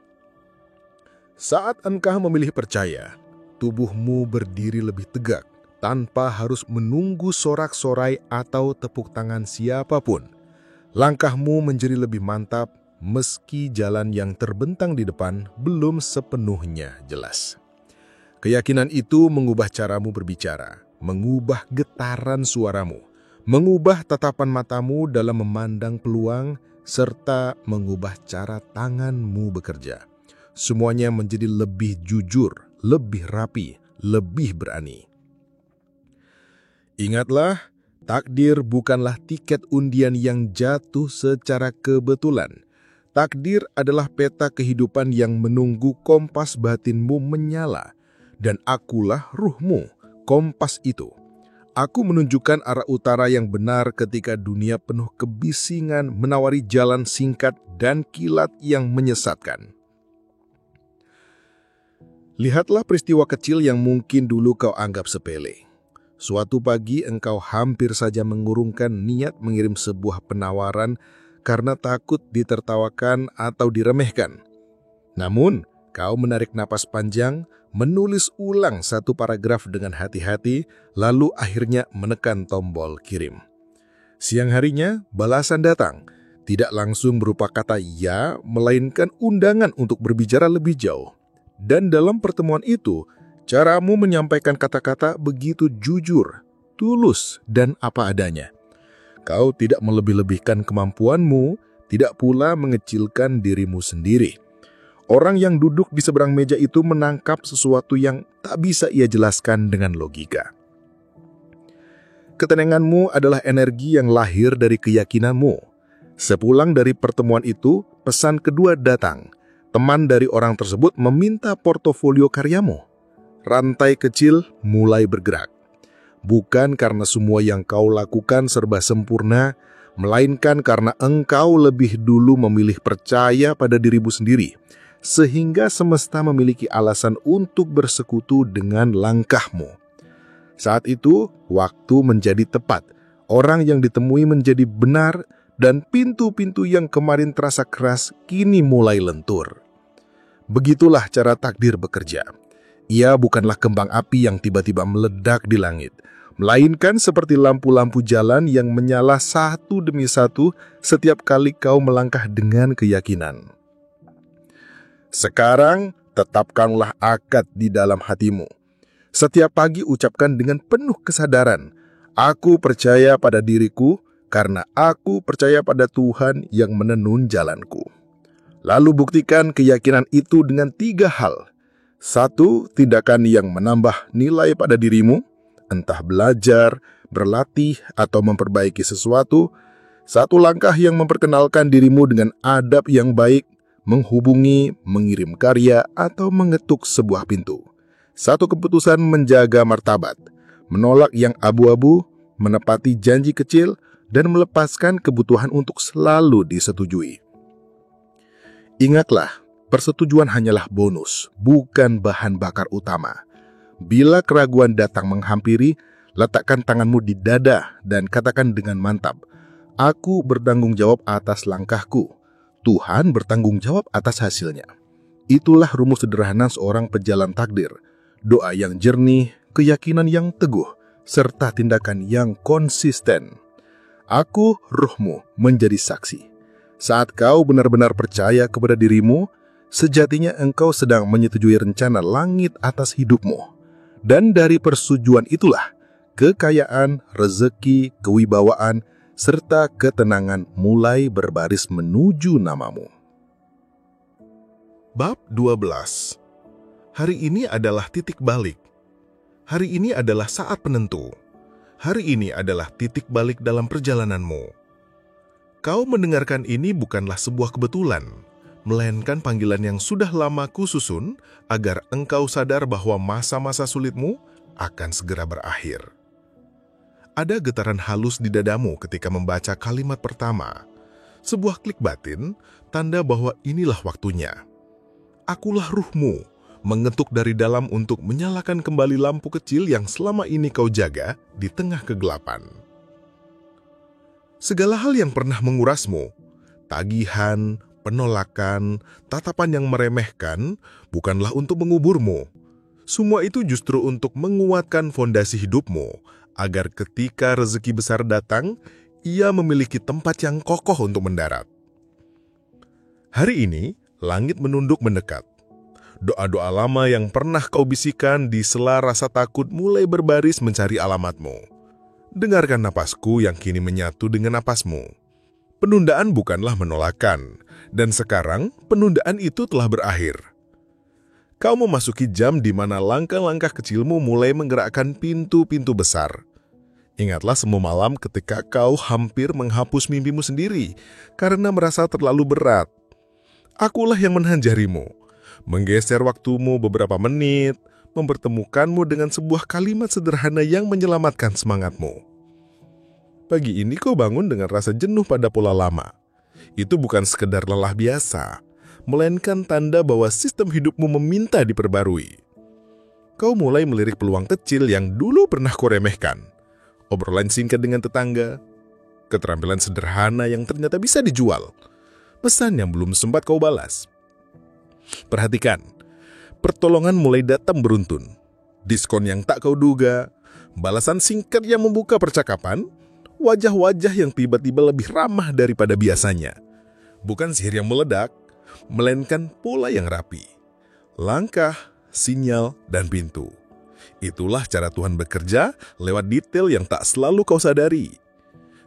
Saat engkau memilih percaya, tubuhmu berdiri lebih tegak tanpa harus menunggu sorak-sorai atau tepuk tangan siapapun. Langkahmu menjadi lebih mantap meski jalan yang terbentang di depan belum sepenuhnya jelas. Keyakinan itu mengubah caramu berbicara, mengubah getaran suaramu, mengubah tatapan matamu dalam memandang peluang, serta mengubah cara tanganmu bekerja. Semuanya menjadi lebih jujur, lebih rapi, lebih berani. Ingatlah, takdir bukanlah tiket undian yang jatuh secara kebetulan. Takdir adalah peta kehidupan yang menunggu kompas batinmu menyala. Dan akulah ruhmu, kompas itu. Aku menunjukkan arah utara yang benar ketika dunia penuh kebisingan menawari jalan singkat dan kilat yang menyesatkan. Lihatlah peristiwa kecil yang mungkin dulu kau anggap sepele. Suatu pagi engkau hampir saja mengurungkan niat mengirim sebuah penawaran karena takut ditertawakan atau diremehkan. Namun, kau menarik napas panjang, menulis ulang satu paragraf dengan hati-hati, lalu akhirnya menekan tombol kirim. Siang harinya, balasan datang. Tidak langsung berupa kata ya, melainkan undangan untuk berbicara lebih jauh. Dan dalam pertemuan itu, caramu menyampaikan kata-kata begitu jujur, tulus, dan apa adanya. Kau tidak melebih-lebihkan kemampuanmu, tidak pula mengecilkan dirimu sendiri. Orang yang duduk di seberang meja itu menangkap sesuatu yang tak bisa ia jelaskan dengan logika. Ketenanganmu adalah energi yang lahir dari keyakinanmu. Sepulang dari pertemuan itu, pesan kedua datang. Teman dari orang tersebut meminta portofolio karyamu. Rantai kecil mulai bergerak. Bukan karena semua yang kau lakukan serba sempurna, melainkan karena engkau lebih dulu memilih percaya pada dirimu sendiri, sehingga semesta memiliki alasan untuk bersekutu dengan langkahmu. Saat itu, waktu menjadi tepat. Orang yang ditemui menjadi benar, dan pintu-pintu yang kemarin terasa keras kini mulai lentur. Begitulah cara takdir bekerja. Ia bukanlah kembang api yang tiba-tiba meledak di langit, melainkan seperti lampu-lampu jalan yang menyala satu demi satu setiap kali kau melangkah dengan keyakinan. Sekarang, tetapkanlah akad di dalam hatimu. Setiap pagi ucapkan dengan penuh kesadaran, aku percaya pada diriku, karena aku percaya pada Tuhan yang menenun jalanku. Lalu buktikan keyakinan itu dengan 3 hal. 1, tindakan yang menambah nilai pada dirimu, entah belajar, berlatih, atau memperbaiki sesuatu. 1 langkah yang memperkenalkan dirimu dengan adab yang baik, menghubungi, mengirim karya, atau mengetuk sebuah pintu. 1 keputusan menjaga martabat, menolak yang abu-abu, menepati janji kecil, dan melepaskan kebutuhan untuk selalu disetujui. Ingatlah, persetujuan hanyalah bonus, bukan bahan bakar utama. Bila keraguan datang menghampiri, letakkan tanganmu di dada dan katakan dengan mantap, aku bertanggung jawab atas langkahku. Tuhan bertanggung jawab atas hasilnya. Itulah rumus sederhana seorang pejalan takdir. Doa yang jernih, keyakinan yang teguh, serta tindakan yang konsisten. Aku, ruhmu, menjadi saksi. Saat kau benar-benar percaya kepada dirimu, Sejatinya engkau sedang menyetujui rencana langit atas hidupmu. Dan dari persetujuan itulah, kekayaan, rezeki, kewibawaan, serta ketenangan mulai berbaris menuju namamu. Bab 12. Hari ini adalah titik balik. Hari ini adalah saat penentu. Hari ini adalah titik balik dalam perjalananmu. Kau mendengarkan ini bukanlah sebuah kebetulan, melainkan panggilan yang sudah lama kususun agar engkau sadar bahwa masa-masa sulitmu akan segera berakhir. Ada getaran halus di dadamu ketika membaca kalimat pertama. Sebuah klik batin, tanda bahwa inilah waktunya. Akulah ruhmu, mengetuk dari dalam untuk menyalakan kembali lampu kecil yang selama ini kau jaga di tengah kegelapan. Segala hal yang pernah mengurasmu, tagihan, penolakan, tatapan yang meremehkan, bukanlah untuk menguburmu. Semua itu justru untuk menguatkan fondasi hidupmu, agar ketika rezeki besar datang, ia memiliki tempat yang kokoh untuk mendarat. Hari ini, langit menunduk mendekat. Doa-doa lama yang pernah kau bisikan di sela rasa takut mulai berbaris mencari alamatmu. Dengarkan napasku yang kini menyatu dengan napasmu. Penundaan bukanlah menolakan, dan sekarang penundaan itu telah berakhir. Kau memasuki jam di mana langkah-langkah kecilmu mulai menggerakkan pintu-pintu besar. Ingatlah semua malam ketika kau hampir menghapus mimpimu sendiri karena merasa terlalu berat. Akulah yang menahan jarimu, menggeser waktumu beberapa menit, mempertemukanmu dengan sebuah kalimat sederhana yang menyelamatkan semangatmu. Pagi ini kau bangun dengan rasa jenuh pada pola lama. Itu bukan sekedar lelah biasa, melainkan tanda bahwa sistem hidupmu meminta diperbarui. Kau mulai melirik peluang kecil yang dulu pernah kau remehkan. Obrolan singkat dengan tetangga, keterampilan sederhana yang ternyata bisa dijual, pesan yang belum sempat kau balas. Perhatikan, pertolongan mulai datang beruntun. Diskon yang tak kau duga, balasan singkat yang membuka percakapan, wajah-wajah yang tiba-tiba lebih ramah daripada biasanya. Bukan sihir yang meledak, melainkan pola yang rapi. Langkah, sinyal, dan pintu. Itulah cara Tuhan bekerja lewat detail yang tak selalu kau sadari.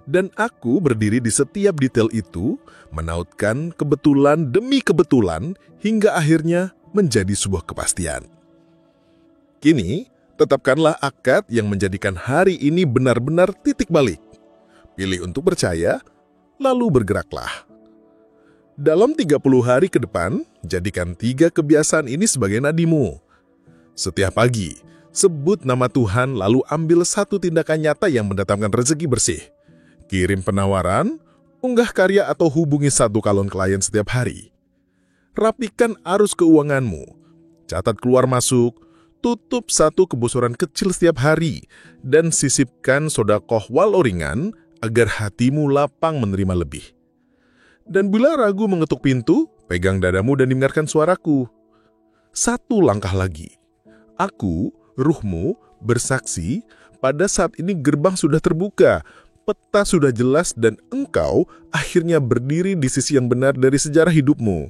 Dan aku berdiri di setiap detail itu, menautkan kebetulan demi kebetulan, hingga akhirnya menjadi sebuah kepastian. Kini, tetapkanlah akad yang menjadikan hari ini benar-benar titik balik. Pilih untuk percaya, lalu bergeraklah. Dalam 30 hari ke depan, jadikan 3 kebiasaan ini sebagai nadimu. Setiap pagi, sebut nama Tuhan lalu ambil satu tindakan nyata yang mendatangkan rezeki bersih. Kirim penawaran, unggah karya atau hubungi satu calon klien setiap hari. Rapikan arus keuanganmu, catat keluar masuk, tutup satu kebosoran kecil setiap hari, dan sisipkan sedekah walau ringan agar hatimu lapang menerima lebih. Dan bila ragu mengetuk pintu, pegang dadamu dan dengarkan suaraku. Satu langkah lagi. Aku, ruhmu, bersaksi, pada saat ini gerbang sudah terbuka, peta sudah jelas dan engkau akhirnya berdiri di sisi yang benar dari sejarah hidupmu.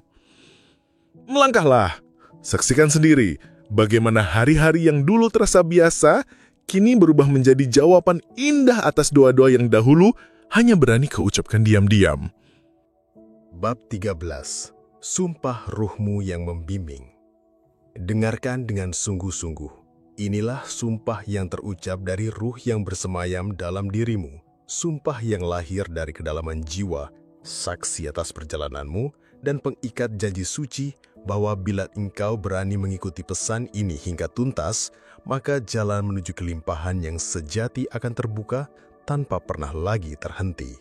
Melangkahlah, saksikan sendiri bagaimana hari-hari yang dulu terasa biasa, kini berubah menjadi jawaban indah atas doa-doa yang dahulu hanya berani kau ucapkan diam-diam. Bab 13. Sumpah ruhmu yang membimbing. Dengarkan dengan sungguh-sungguh. Inilah sumpah yang terucap dari ruh yang bersemayam dalam dirimu. Sumpah yang lahir dari kedalaman jiwa, saksi atas perjalananmu, dan pengikat janji suci bahwa bila engkau berani mengikuti pesan ini hingga tuntas, maka jalan menuju kelimpahan yang sejati akan terbuka tanpa pernah lagi terhenti.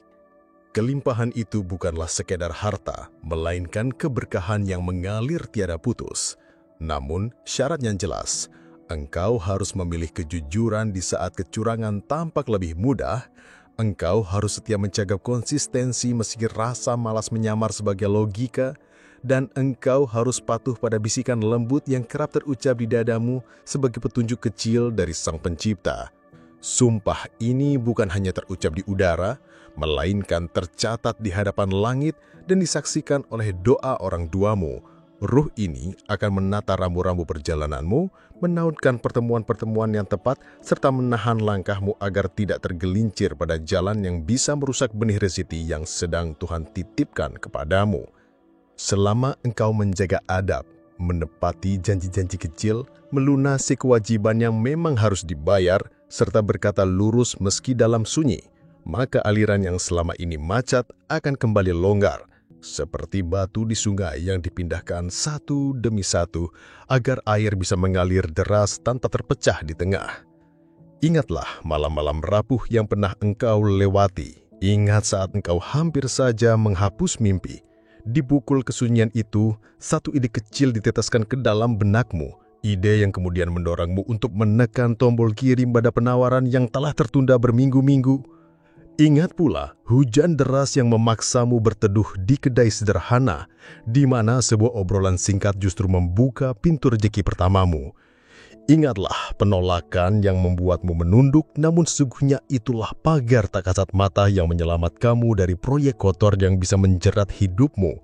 Kelimpahan itu bukanlah sekedar harta, melainkan keberkahan yang mengalir tiada putus. Namun, syarat yang jelas, engkau harus memilih kejujuran di saat kecurangan tampak lebih mudah. Engkau harus setia menjaga konsistensi meski rasa malas menyamar sebagai logika, dan engkau harus patuh pada bisikan lembut yang kerap terucap di dadamu sebagai petunjuk kecil dari Sang Pencipta. Sumpah ini bukan hanya terucap di udara, melainkan tercatat di hadapan langit dan disaksikan oleh doa orang tuamu, Ruh ini akan menata rambu-rambu perjalananmu, menautkan pertemuan-pertemuan yang tepat, serta menahan langkahmu agar tidak tergelincir pada jalan yang bisa merusak benih rezeki yang sedang Tuhan titipkan kepadamu. Selama engkau menjaga adab, menepati janji-janji kecil, melunasi kewajiban yang memang harus dibayar, serta berkata lurus meski dalam sunyi, maka aliran yang selama ini macet akan kembali longgar, seperti batu di sungai yang dipindahkan satu demi satu agar air bisa mengalir deras tanpa terpecah di tengah. Ingatlah malam-malam rapuh yang pernah engkau lewati. Ingat saat engkau hampir saja menghapus mimpi. Di pukul kesunyian itu, satu ide kecil diteteskan ke dalam benakmu. Ide yang kemudian mendorongmu untuk menekan tombol kirim pada penawaran yang telah tertunda berminggu-minggu. Ingat pula hujan deras yang memaksamu berteduh di kedai sederhana, di mana sebuah obrolan singkat justru membuka pintu rezeki pertamamu. Ingatlah penolakan yang membuatmu menunduk, namun sesungguhnya itulah pagar tak kasat mata yang menyelamat kamu dari proyek kotor yang bisa menjerat hidupmu.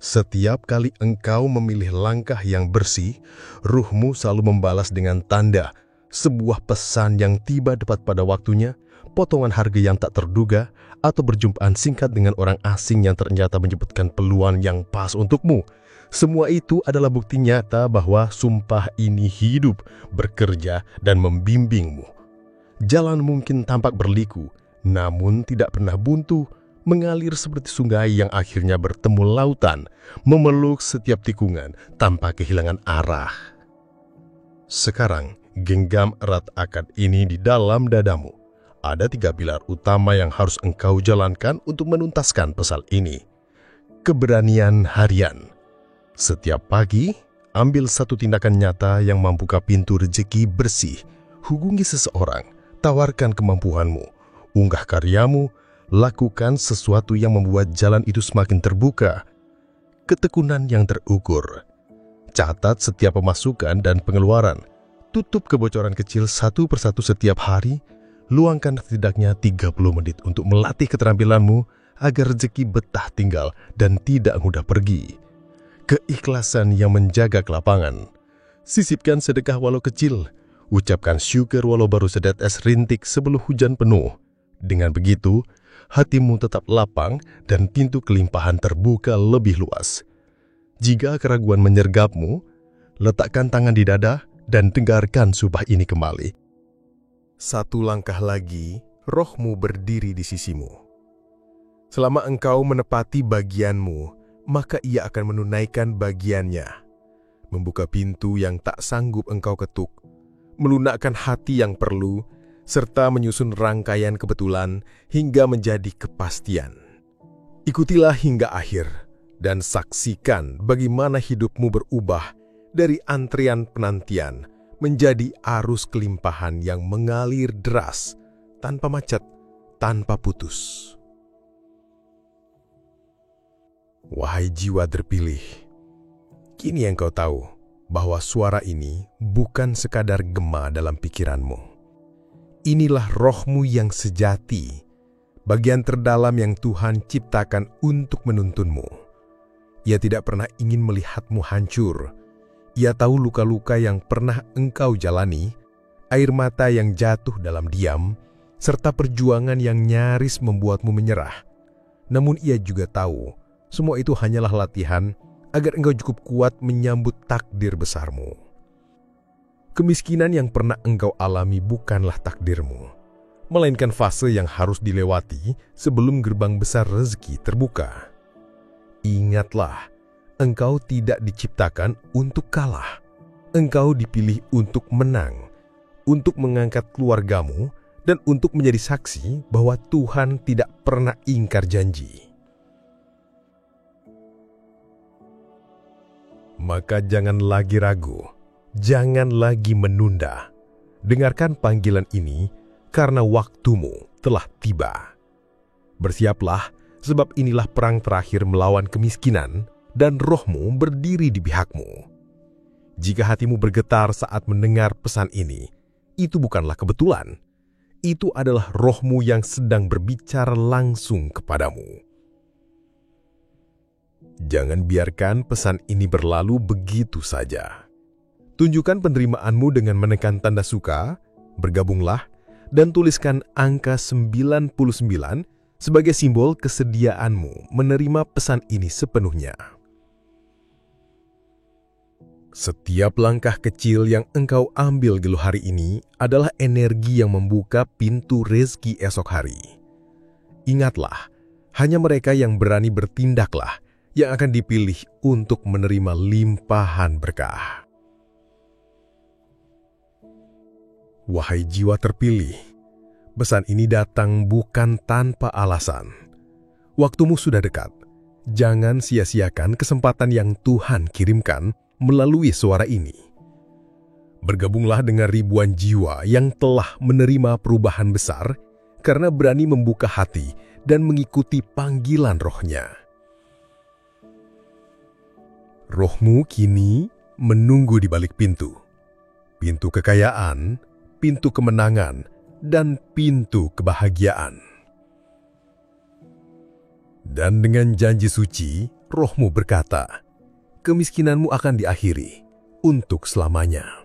Setiap kali engkau memilih langkah yang bersih, ruhmu selalu membalas dengan tanda, sebuah pesan yang tiba tepat pada waktunya, potongan harga yang tak terduga, atau berjumpaan singkat dengan orang asing yang ternyata menyebutkan peluang yang pas untukmu. Semua itu adalah bukti nyata bahwa sumpah ini hidup, bekerja, dan membimbingmu. Jalan mungkin tampak berliku, namun tidak pernah buntu, mengalir seperti sungai yang akhirnya bertemu lautan, memeluk setiap tikungan tanpa kehilangan arah. Sekarang, genggam erat akad ini di dalam dadamu. Ada 3 pilar utama yang harus engkau jalankan untuk menuntaskan pesan ini. Keberanian harian. Setiap pagi, ambil satu tindakan nyata yang membuka pintu rezeki bersih. Hubungi seseorang, tawarkan kemampuanmu, unggah karyamu, lakukan sesuatu yang membuat jalan itu semakin terbuka. Ketekunan yang terukur. Catat setiap pemasukan dan pengeluaran. Tutup kebocoran kecil satu persatu setiap hari. Luangkan setidaknya 30 menit untuk melatih keterampilanmu agar rezeki betah tinggal dan tidak mudah pergi. Keikhlasan yang menjaga kelapangan. Sisipkan sedekah walau kecil. Ucapkan syukur walau baru setetes rintik sebelum hujan penuh. Dengan begitu, hatimu tetap lapang dan pintu kelimpahan terbuka lebih luas. Jika keraguan menyergapmu, letakkan tangan di dada dan dengarkan sumpah ini kembali. Satu langkah lagi, rohmu berdiri di sisimu. Selama engkau menepati bagianmu, maka ia akan menunaikan bagiannya. Membuka pintu yang tak sanggup engkau ketuk, melunakkan hati yang perlu, serta menyusun rangkaian kebetulan hingga menjadi kepastian. Ikutilah hingga akhir dan saksikan bagaimana hidupmu berubah dari antrian penantian menjadi arus kelimpahan yang mengalir deras, tanpa macet, tanpa putus. Wahai jiwa terpilih, kini engkau tahu bahwa suara ini bukan sekadar gema dalam pikiranmu. Inilah rohmu yang sejati, bagian terdalam yang Tuhan ciptakan untuk menuntunmu. Ia tidak pernah ingin melihatmu hancur. Ia tahu luka-luka yang pernah engkau jalani, air mata yang jatuh dalam diam, serta perjuangan yang nyaris membuatmu menyerah. Namun ia juga tahu, semua itu hanyalah latihan agar engkau cukup kuat menyambut takdir besarmu. Kemiskinan yang pernah engkau alami bukanlah takdirmu, melainkan fase yang harus dilewati sebelum gerbang besar rezeki terbuka. Ingatlah, engkau tidak diciptakan untuk kalah. Engkau dipilih untuk menang, untuk mengangkat keluargamu, dan untuk menjadi saksi bahwa Tuhan tidak pernah ingkar janji. Maka jangan lagi ragu, jangan lagi menunda. Dengarkan panggilan ini karena waktumu telah tiba. Bersiaplah, sebab inilah perang terakhir melawan kemiskinan, dan rohmu berdiri di pihakmu. Jika hatimu bergetar saat mendengar pesan ini, itu bukanlah kebetulan. Itu adalah rohmu yang sedang berbicara langsung kepadamu. Jangan biarkan pesan ini berlalu begitu saja. Tunjukkan penerimaanmu dengan menekan tanda suka, bergabunglah, dan tuliskan angka 99 sebagai simbol kesediaanmu menerima pesan ini sepenuhnya. Setiap langkah kecil yang engkau ambil geluh hari ini adalah energi yang membuka pintu rezeki esok hari. Ingatlah, hanya mereka yang berani bertindaklah yang akan dipilih untuk menerima limpahan berkah. Wahai jiwa terpilih, pesan ini datang bukan tanpa alasan. Waktumu sudah dekat. Jangan sia-siakan kesempatan yang Tuhan kirimkan melalui suara ini. Bergabunglah dengan ribuan jiwa yang telah menerima perubahan besar karena berani membuka hati dan mengikuti panggilan rohnya. Rohmu kini menunggu di balik pintu. Pintu kekayaan, pintu kemenangan, dan pintu kebahagiaan. Dan dengan janji suci, rohmu berkata, kemiskinanmu akan diakhiri untuk selamanya.